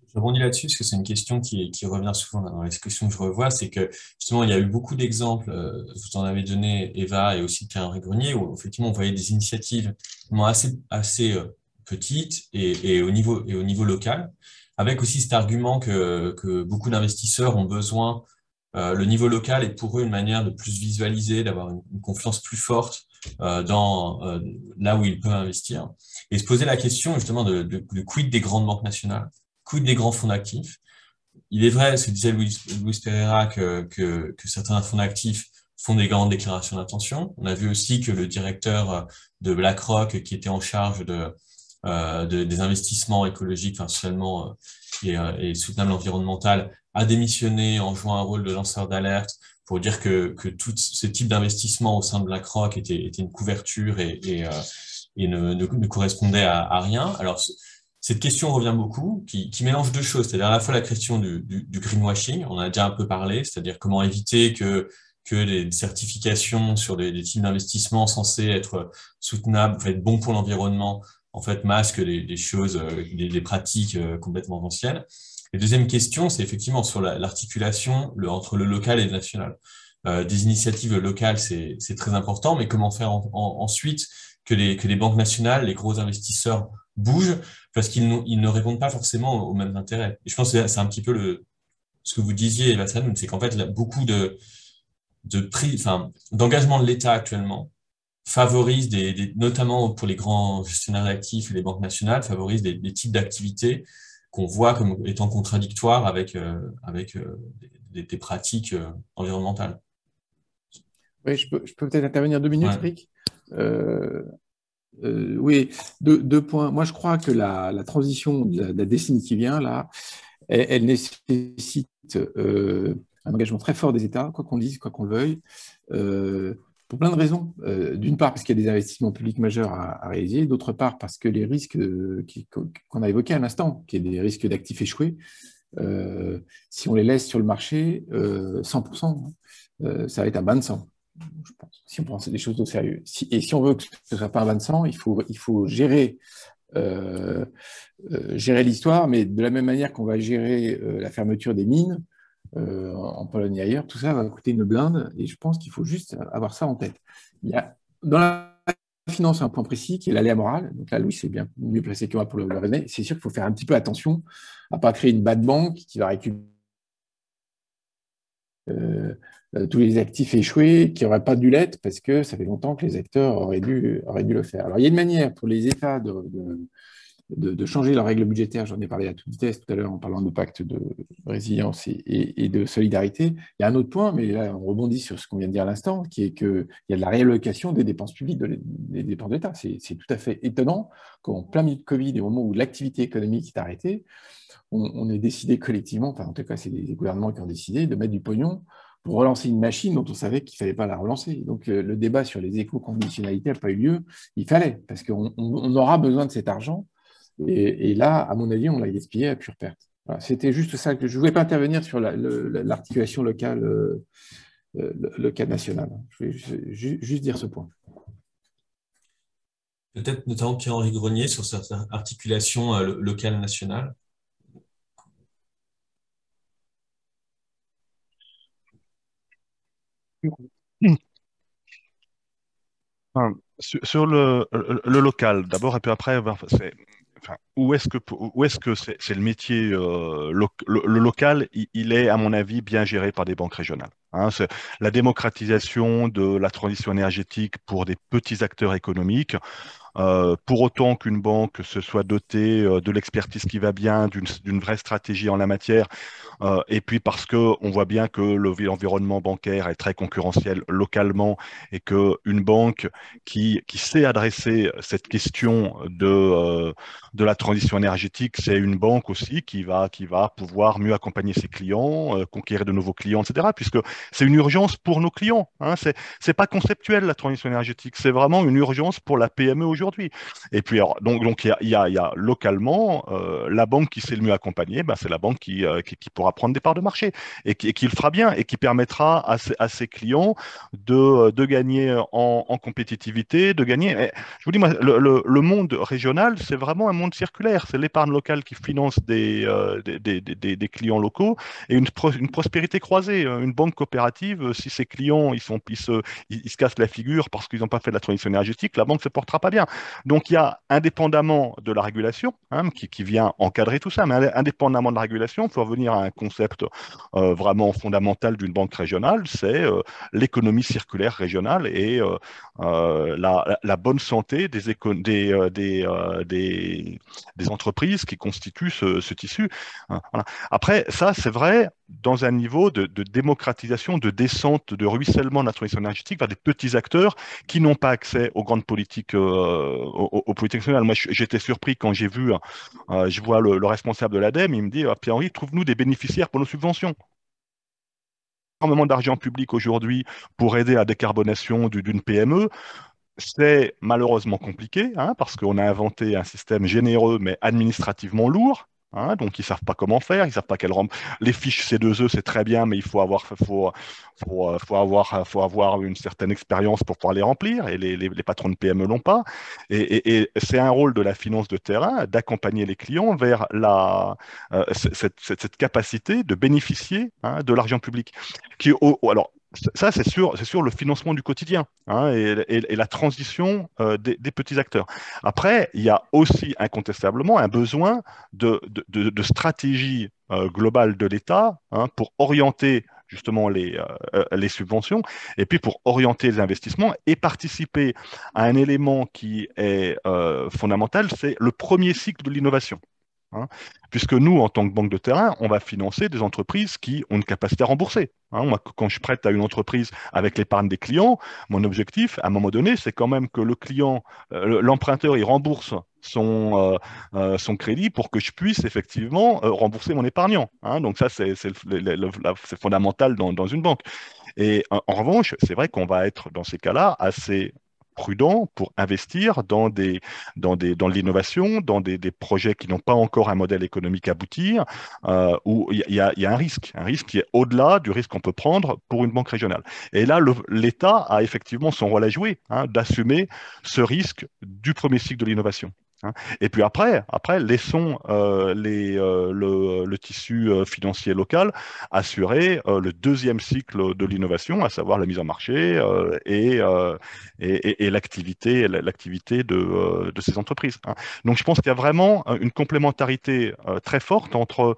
Je rebondis là-dessus parce que c'est une question qui revient souvent dans les discussions que je revois, c'est que justement, il y a eu beaucoup d'exemples, vous en avez donné, Eva, et aussi Pierre-Henri Grenier, où effectivement, on voyait des initiatives assez petites et au niveau local, avec aussi cet argument que beaucoup d'investisseurs ont besoin, le niveau local est pour eux une manière de plus visualiser, d'avoir une confiance plus forte dans là où ils peuvent investir, et se poser la question justement de quid des grandes banques nationales, quid des grands fonds d'actifs. Il est vrai, ce que disait Luis Pereira, que certains fonds d'actifs font des grandes déclarations d'intention. On a vu aussi que le directeur de BlackRock, qui était en charge des investissements écologiques, enfin socialement et soutenables environnemental, a démissionné en jouant un rôle de lanceur d'alerte pour dire que tout ce type d'investissement au sein de BlackRock était une couverture et ne correspondait à rien. Alors, cette question revient beaucoup, qui mélange deux choses, c'est-à-dire à la fois la question du greenwashing, on en a déjà un peu parlé, c'est-à-dire comment éviter que les certifications sur des types d'investissements censés être soutenables, être bons pour l'environnement, en fait, masquent des choses, des pratiques complètement anciennes. Et deuxième question, c'est effectivement sur l'articulation entre le local et le national. Des initiatives locales, c'est très important, mais comment faire ensuite que les banques nationales, les gros investisseurs bougent, parce qu'ils ne répondent pas forcément aux mêmes intérêts. Et je pense que c'est un petit peu ce que vous disiez, Eva Saloun, c'est qu'en fait, beaucoup d'engagement de l'État actuellement favorise notamment pour les grands gestionnaires d'actifs et les banques nationales, favorise des types d'activités qu'on voit comme étant contradictoires avec des pratiques environnementales. Oui, je peux peut-être intervenir 2 minutes, Rick. Oui, deux points. Moi, je crois que la transition de la décennie qui vient, là, elle nécessite un engagement très fort des États, quoi qu'on dise, quoi qu'on le veuille, pour plein de raisons. D'une part, parce qu'il y a des investissements publics majeurs à réaliser, d'autre part, parce que les risques qu'on a évoqués à l'instant, qui est des risques d'actifs échoués, si on les laisse sur le marché, 100%, ça va être un bain de sang, je pense, si on pense des choses au sérieux. Et si on veut que ce ne soit pas un bain de sang, il faut gérer l'histoire, mais de la même manière qu'on va gérer la fermeture des mines en Pologne et ailleurs, tout ça va coûter une blinde, et je pense qu'il faut juste avoir ça en tête. Il y a dans la finance un point précis qui est l'aléa morale. Donc là, Louis, c'est bien mieux placé que moi pour le résumer. C'est sûr qu'il faut faire un petit peu attention à ne pas créer une bad bank qui va récupérer tous les actifs échoués qui n'auraient pas dû l'être parce que ça fait longtemps que les acteurs auraient dû le faire. Alors, il y a une manière pour les États de changer leurs règles budgétaires. J'en ai parlé à toute vitesse tout à l'heure en parlant de pacte de résilience et de solidarité. Il y a un autre point, mais là, on rebondit sur ce qu'on vient de dire à l'instant, qui est qu'il y a de la réallocation des dépenses publiques, des dépenses d'État. C'est tout à fait étonnant qu'en plein milieu de Covid, et au moment où l'activité économique est arrêtée, on ait décidé collectivement, enfin en tout cas c'est les gouvernements qui ont décidé de mettre du pognon pour relancer une machine dont on savait qu'il ne fallait pas la relancer. Donc le débat sur les éco-conditionnalités n'a pas eu lieu. Il fallait, parce qu'on aura besoin de cet argent. Et là, à mon avis, on l'a gaspillé à pure perte. Voilà, c'était juste ça que je ne voulais pas intervenir sur l'articulation locale, nationale. Je vais juste dire ce point. Peut-être notamment Pierre-Henri Grenier sur cette articulation locale nationale. Sur le local, d'abord, et puis après, où est-ce que c'est le métier le local, il est, à mon avis, bien géré par des banques régionales. Hein. La démocratisation de la transition énergétique pour des petits acteurs économiques. Pour autant qu'une banque se soit dotée de l'expertise qui va bien, d'une vraie stratégie en la matière, et puis parce que on voit bien que l'environnement bancaire est très concurrentiel localement et qu'une banque qui sait adresser cette question de la transition énergétique, c'est une banque aussi qui va pouvoir mieux accompagner ses clients, conquérir de nouveaux clients, etc. Puisque c'est une urgence pour nos clients. Hein. C'est pas conceptuel la transition énergétique, c'est vraiment une urgence pour la PME aujourd'hui. Et puis alors, donc il y a localement la banque qui sait le mieux accompagner, ben, c'est la banque qui pourra prendre des parts de marché et qui le fera bien et qui permettra à ses clients de gagner en compétitivité, de gagner. Et je vous dis, moi, le monde régional, c'est vraiment un monde circulaire. C'est l'épargne locale qui finance des clients locaux et une prospérité croisée. Une banque coopérative, si ses clients ils se cassent la figure parce qu'ils n'ont pas fait de la transition énergétique, la banque ne se portera pas bien. Donc il y a, indépendamment de la régulation, hein, qui vient encadrer tout ça, mais indépendamment de la régulation, il faut revenir à un concept vraiment fondamental d'une banque régionale, c'est l'économie circulaire régionale et la bonne santé des entreprises qui constituent ce tissu. Hein, voilà. Après, ça, c'est vrai dans un niveau de démocratisation, de descente, de ruissellement de la transition énergétique vers des petits acteurs qui n'ont pas accès aux grandes politiques, aux politiques nationales. Moi, j'étais surpris quand je vois le responsable de l'ADEME, il me dit, Pierre-Henri, trouve-nous des bénéficiaires pour nos subventions. Énormément d'argent public aujourd'hui pour aider à la décarbonation d'une PME. C'est malheureusement compliqué, hein, parce qu'on a inventé un système généreux mais administrativement lourd. Hein, donc ils savent pas comment faire, ils savent pas les fiches C2E, c'est très bien, mais il faut avoir une certaine expérience pour pouvoir les remplir, et les patrons de PME l'ont pas. Et c'est un rôle de la finance de terrain d'accompagner les clients vers cette capacité de bénéficier, hein, de l'argent public. Alors, ça, c'est sur le financement du quotidien, hein, et la transition des petits acteurs. Après, il y a aussi incontestablement un besoin de stratégie globale de l'État, hein, pour orienter justement les subventions et puis pour orienter les investissements et participer à un élément qui est fondamental, c'est le premier cycle de l'innovation. Hein, puisque nous, en tant que banque de terrain, on va financer des entreprises qui ont une capacité à rembourser. Hein, moi, quand je prête à une entreprise avec l'épargne des clients, mon objectif, à un moment donné, c'est quand même que le client, l'emprunteur, il rembourse son crédit pour que je puisse effectivement rembourser mon épargnant. Hein, donc ça, c'est fondamental dans une banque. Et en revanche, c'est vrai qu'on va être dans ces cas-là assez prudent pour investir dans l'innovation, dans des projets qui n'ont pas encore un modèle économique abouti, où il y a un risque qui est au-delà du risque qu'on peut prendre pour une banque régionale. Et là, l'État a effectivement son rôle à jouer, hein, d'assumer ce risque du premier cycle de l'innovation. Hein. Et puis après laissons le tissu financier local assurer le deuxième cycle de l'innovation, à savoir la mise en marché et l'activité de ces entreprises. Hein. Donc je pense qu'il y a vraiment une complémentarité très forte entre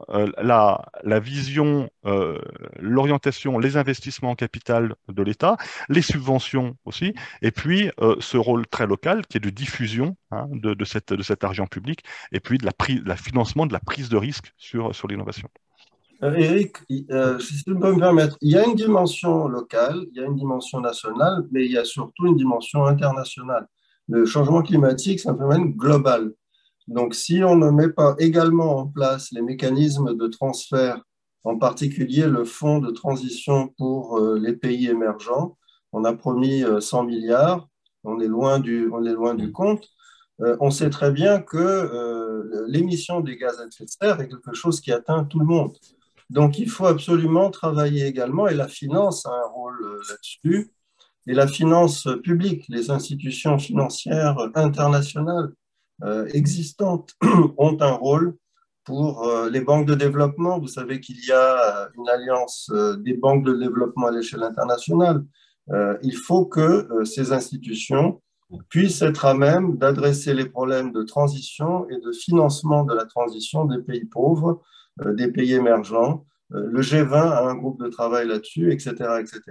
la vision, l'orientation, les investissements en capital de l'État, les subventions aussi, et puis ce rôle très local qui est de diffusion hein, de cet argent public, et puis de la financement de la prise de risque sur l'innovation. Eric, si tu peux me permettre, il y a une dimension locale, il y a une dimension nationale, mais il y a surtout une dimension internationale. Le changement climatique, c'est un phénomène global. Donc, si on ne met pas également en place les mécanismes de transfert, en particulier le fonds de transition pour les pays émergents, on a promis 100 milliards, on est loin du compte. On sait très bien que l'émission des gaz à effet de serre est quelque chose qui atteint tout le monde. Donc, il faut absolument travailler également, et la finance a un rôle là-dessus, et la finance publique, les institutions financières internationales existantes ont un rôle pour les banques de développement. Vous savez qu'il y a une alliance des banques de développement à l'échelle internationale. Il faut que ces institutions puissent être à même d'adresser les problèmes de transition et de financement de la transition des pays pauvres, des pays émergents. Le G20 a un groupe de travail là-dessus, etc., etc.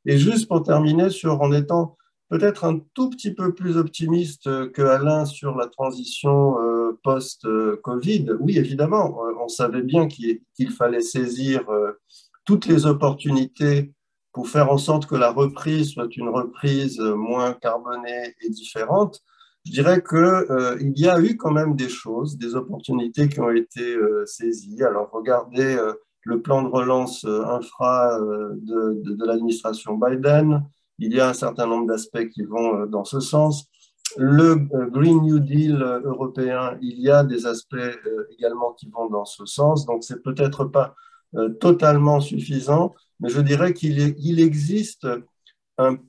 Et juste pour terminer, en étant peut-être un tout petit peu plus optimiste que Alain sur la transition post-Covid, oui, évidemment, on savait bien qu'il fallait saisir toutes les opportunités pour faire en sorte que la reprise soit une reprise moins carbonée et différente. Je dirais qu'il y a eu quand même des choses, des opportunités qui ont été saisies. Alors, regardez le plan de relance infra de l'administration Biden. Il y a un certain nombre d'aspects qui vont dans ce sens. Le Green New Deal européen, il y a des aspects également qui vont dans ce sens. Donc, c'est peut-être pas totalement suffisant, mais je dirais qu'il existe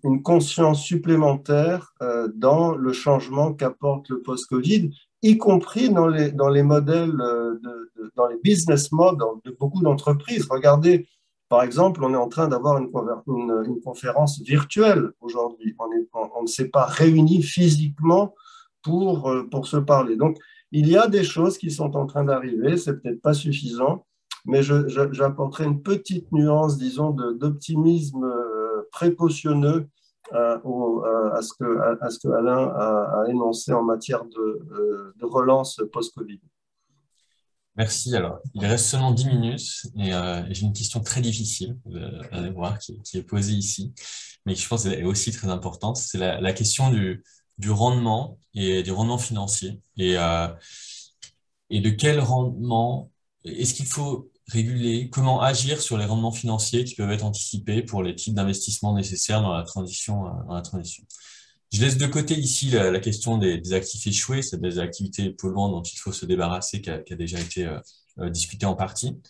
une conscience supplémentaire dans le changement qu'apporte le post-Covid, y compris dans les modèles, dans les business models de beaucoup d'entreprises. Regardez, par exemple, on est en train d'avoir une conférence virtuelle aujourd'hui. On ne s'est pas réunis physiquement pour se parler. Donc, il y a des choses qui sont en train d'arriver, c'est peut-être pas suffisant, mais j'apporterai une petite nuance, disons, d'optimisme précautionneux à ce que Alain a énoncé en matière de relance post-Covid. Merci. Alors, il reste seulement 10 minutes et j'ai une question très difficile, vous allez voir, qui est posée ici, mais qui je pense est aussi très importante. C'est la question du rendement et du rendement financier et de quel rendement est-ce qu'il faut réguler, comment agir sur les rendements financiers qui peuvent être anticipés pour les types d'investissements nécessaires dans la transition. Je laisse de côté ici la question des actifs échoués, c'est des activités polluantes dont il faut se débarrasser, qui a déjà été discutée en partie.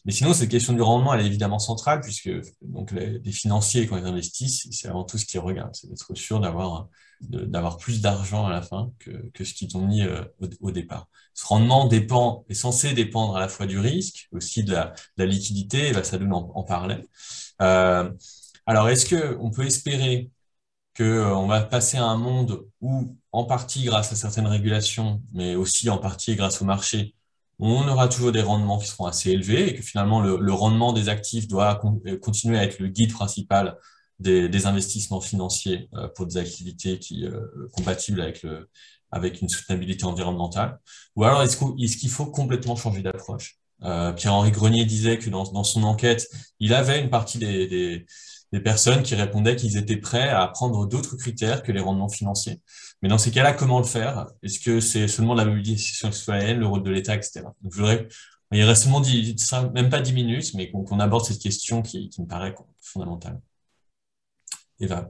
Mais sinon, cette question du rendement, elle est évidemment centrale, puisque donc, les financiers, quand ils investissent, c'est avant tout ce qu'ils regardent, c'est d'être sûr d'avoir plus d'argent à la fin que ce qu'ils ont mis au départ. Ce rendement est censé dépendre à la fois du risque, aussi de la liquidité, et Vassadoun en parlait. Alors, est-ce qu'on peut espérer qu'on va passer à un monde où, en partie grâce à certaines régulations, mais aussi en partie grâce au marché, on aura toujours des rendements qui seront assez élevés et que finalement le rendement des actifs doit continuer à être le guide principal des investissements financiers pour des activités compatibles avec une soutenabilité environnementale? Ou alors est-ce qu'il faut complètement changer d'approche? Pierre-Henri Grenier disait que dans son enquête, il avait une partie des personnes qui répondaient qu'ils étaient prêts à prendre d'autres critères que les rendements financiers. Mais dans ces cas-là, comment le faire? Est-ce que c'est seulement la mobilisation citoyenne, le rôle de l'État, etc. Donc, il reste seulement même pas 10 minutes, mais qu'on aborde cette question qui me paraît fondamentale. Eva.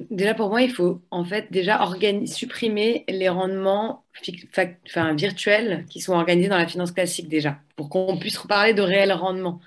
Déjà, pour moi, il faut en fait déjà supprimer les rendements virtuels qui sont organisés dans la finance classique déjà, pour qu'on puisse reparler de réels rendements.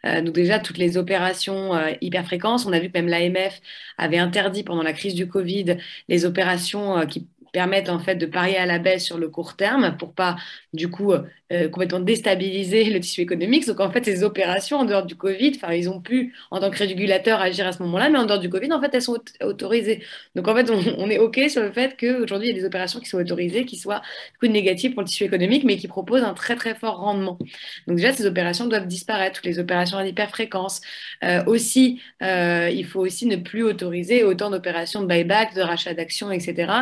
Donc déjà, toutes les opérations hyperfréquences, on a vu que même l'AMF avait interdit pendant la crise du Covid les opérations permettent en fait de parier à la baisse sur le court terme pour pas du coup complètement déstabiliser le tissu économique. Donc en fait ces opérations en dehors du Covid, enfin ils ont pu en tant que régulateur agir à ce moment-là, mais en dehors du Covid en fait elles sont autorisées. Donc en fait on est ok sur le fait qu'aujourd'hui il y a des opérations qui sont autorisées, qui soient du coup négatives pour le tissu économique, mais qui proposent un très très fort rendement. Donc déjà ces opérations doivent disparaître, toutes les opérations à hyperfréquence. Aussi il faut aussi ne plus autoriser autant d'opérations de buyback, de rachat d'actions, etc.,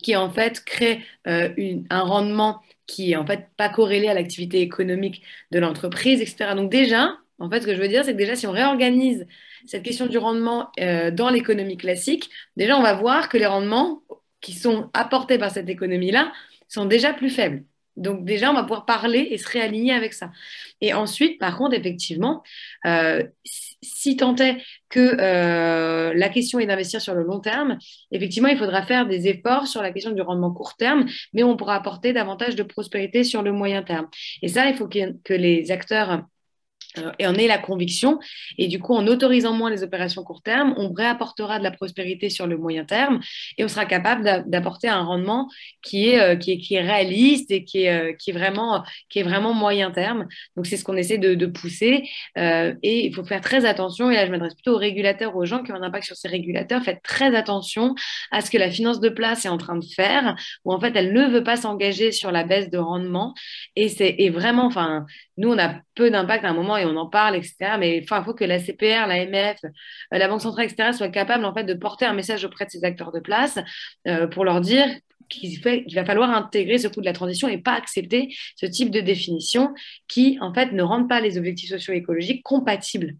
qui en fait créent un rendement qui est en fait pas corrélé à l'activité économique de l'entreprise, etc. Donc déjà, en fait, ce que je veux dire, c'est que déjà, si on réorganise cette question du rendement dans l'économie classique, déjà, on va voir que les rendements qui sont apportés par cette économie-là sont déjà plus faibles. Donc déjà, on va pouvoir parler et se réaligner avec ça. Et ensuite, par contre, effectivement, si tant est que la question est d'investir sur le long terme, effectivement, il faudra faire des efforts sur la question du rendement court terme, mais on pourra apporter davantage de prospérité sur le moyen terme. Et ça, il faut que les acteurs et en ait la conviction. Et du coup, en autorisant moins les opérations court terme, on réapportera de la prospérité sur le moyen terme et on sera capable d'apporter un rendement qui est réaliste et qui est vraiment moyen terme. Donc, c'est ce qu'on essaie de pousser. Et il faut faire très attention. Et là, je m'adresse plutôt aux régulateurs, aux gens qui ont un impact sur ces régulateurs. Faites très attention à ce que la finance de place est en train de faire, où en fait, elle ne veut pas s'engager sur la baisse de rendement. Et vraiment, enfin, nous, on a peu d'impact à un moment et on en parle, etc. Mais il faut que la CPR, la MF, la Banque centrale, etc., soient capables en fait, de porter un message auprès de ces acteurs de place pour leur dire qu'il va falloir intégrer ce coût de la transition et pas accepter ce type de définition qui, en fait, ne rendent pas les objectifs socio-écologiques compatibles.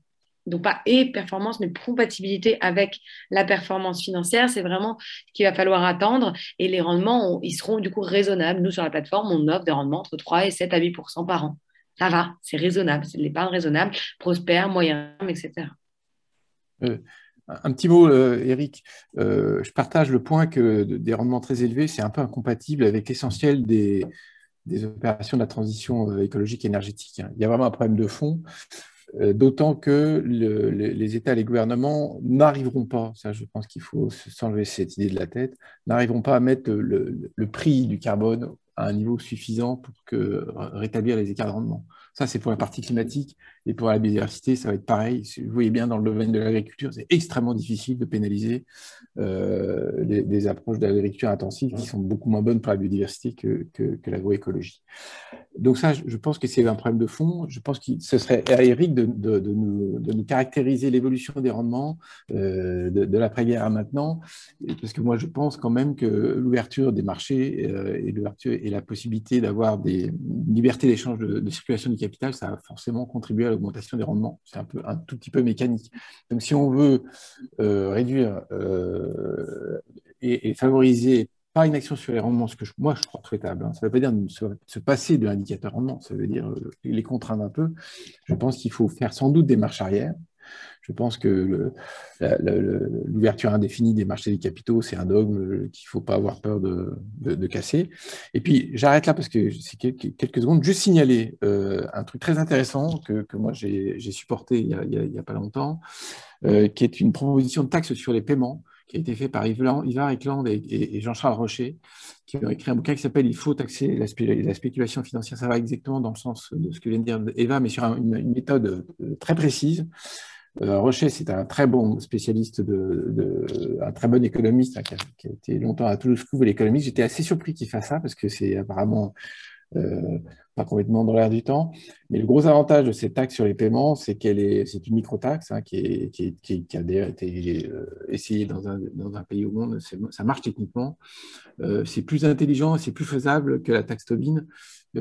Donc, pas performance, mais compatibilité avec la performance financière. C'est vraiment ce qu'il va falloir attendre. Et les rendements, ils seront du coup raisonnables. Nous, sur la plateforme, on offre des rendements entre 3 et 7 à 8% par an. Ça va, c'est raisonnable, c'est de l'épargne raisonnable, prospère, moyen terme, etc. Un petit mot, Eric. Je partage le point que des rendements très élevés, c'est un peu incompatible avec l'essentiel des opérations de la transition écologique et énergétique. Il y a vraiment un problème de fond, d'autant que les États et les gouvernements n'arriveront pas, ça je pense qu'il faut s'enlever cette idée de la tête, n'arriveront pas à mettre le prix du carbone à un niveau suffisant pour rétablir les écarts de rendement. Ça, c'est pour la partie climatique. Et pour la biodiversité, ça va être pareil. Vous voyez bien, dans le domaine de l'agriculture, c'est extrêmement difficile de pénaliser des approches d'agriculture intensive qui sont beaucoup moins bonnes pour la biodiversité que l'agroécologie. Donc ça, je pense que c'est un problème de fond. Je pense que ce serait à Eric de nous caractériser l'évolution des rendements de l'après-guerre à maintenant, parce que moi, je pense quand même que l'ouverture des marchés et la possibilité d'avoir des libertés d'échange de circulation du capital, ça a forcément contribué à l'augmentation des rendements. C'est un tout petit peu mécanique. Donc si on veut réduire et favoriser pas une action sur les rendements, ce que moi je crois souhaitable. Ça ne veut pas dire se passer de l'indicateur rendement, ça veut dire les contraindre un peu. Je pense qu'il faut faire sans doute des marches arrière. Je pense que l'ouverture indéfinie des marchés des capitaux, c'est un dogme qu'il ne faut pas avoir peur de casser. Et puis, j'arrête là parce que c'est quelques secondes. Juste signaler un truc très intéressant que moi j'ai supporté il n'y a pas longtemps, qui est une proposition de taxe sur les paiements, qui a été fait par Ivar Eklund et Jean-Charles Rocher, qui ont écrit un bouquin qui s'appelle « Il faut taxer la spéculation financière ». Ça va exactement dans le sens de ce que vient de dire Eva, mais sur une méthode très précise. Rocher, c'est un très bon spécialiste, un très bon économiste qui a été longtemps à Toulouse School l'économiste. J'étais assez surpris qu'il fasse ça parce que c'est apparemment pas complètement dans l'air du temps. Mais le gros avantage de cette taxe sur les paiements, c'est c'est une micro-taxe qui a été essayée dans un pays au monde. Ça marche techniquement. C'est plus intelligent, c'est plus faisable que la taxe Tobin,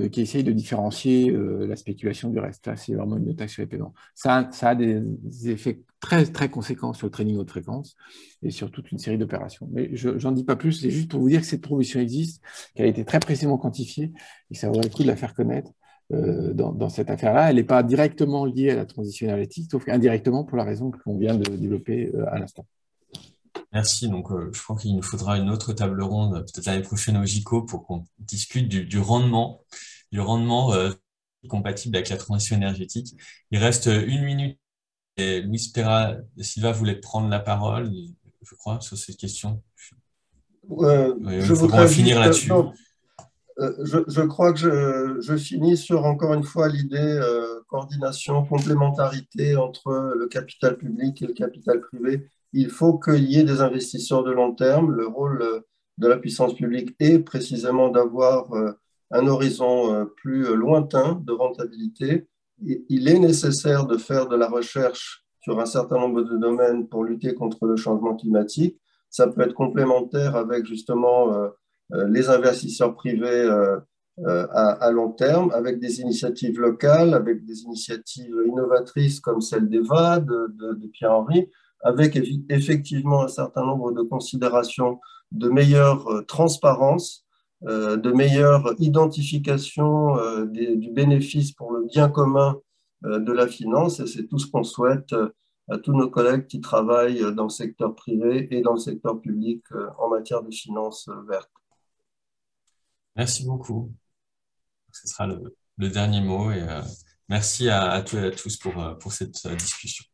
qui essaye de différencier la spéculation du reste. Là, c'est vraiment une taxe sur les paiements. Ça a des effets très, très conséquents sur le trading haute fréquence et sur toute une série d'opérations. Mais je n'en dis pas plus, c'est juste pour vous dire que cette proposition existe, qu'elle a été très précisément quantifiée et que ça vaudrait le coup de la faire connaître dans cette affaire-là. Elle n'est pas directement liée à la transition énergétique, sauf indirectement pour la raison qu'on vient de développer à l'instant. Merci. Donc, je crois qu'il nous faudra une autre table ronde, peut-être l'année prochaine au GICO, pour qu'on discute du rendement compatible avec la transition énergétique. Il reste 1 minute. Et Luis Pereira Silva voulait prendre la parole, je crois, sur cette question. Je voudrais voudrais finir là-dessus. Je crois que je finis sur, encore une fois, l'idée coordination, complémentarité entre le capital public et le capital privé. Il faut qu'il y ait des investisseurs de long terme. Le rôle de la puissance publique est précisément d'avoir un horizon plus lointain de rentabilité. Il est nécessaire de faire de la recherche sur un certain nombre de domaines pour lutter contre le changement climatique. Ça peut être complémentaire avec justement les investisseurs privés à long terme, avec des initiatives locales, avec des initiatives innovatrices comme celle d'Eva, de Pierre-Henri, avec effectivement un certain nombre de considérations de meilleure transparence, de meilleure identification du bénéfice pour le bien commun de la finance, et c'est tout ce qu'on souhaite à tous nos collègues qui travaillent dans le secteur privé et dans le secteur public en matière de finances vertes. Merci beaucoup. Ce sera le dernier mot et merci à tous et à tous pour cette discussion.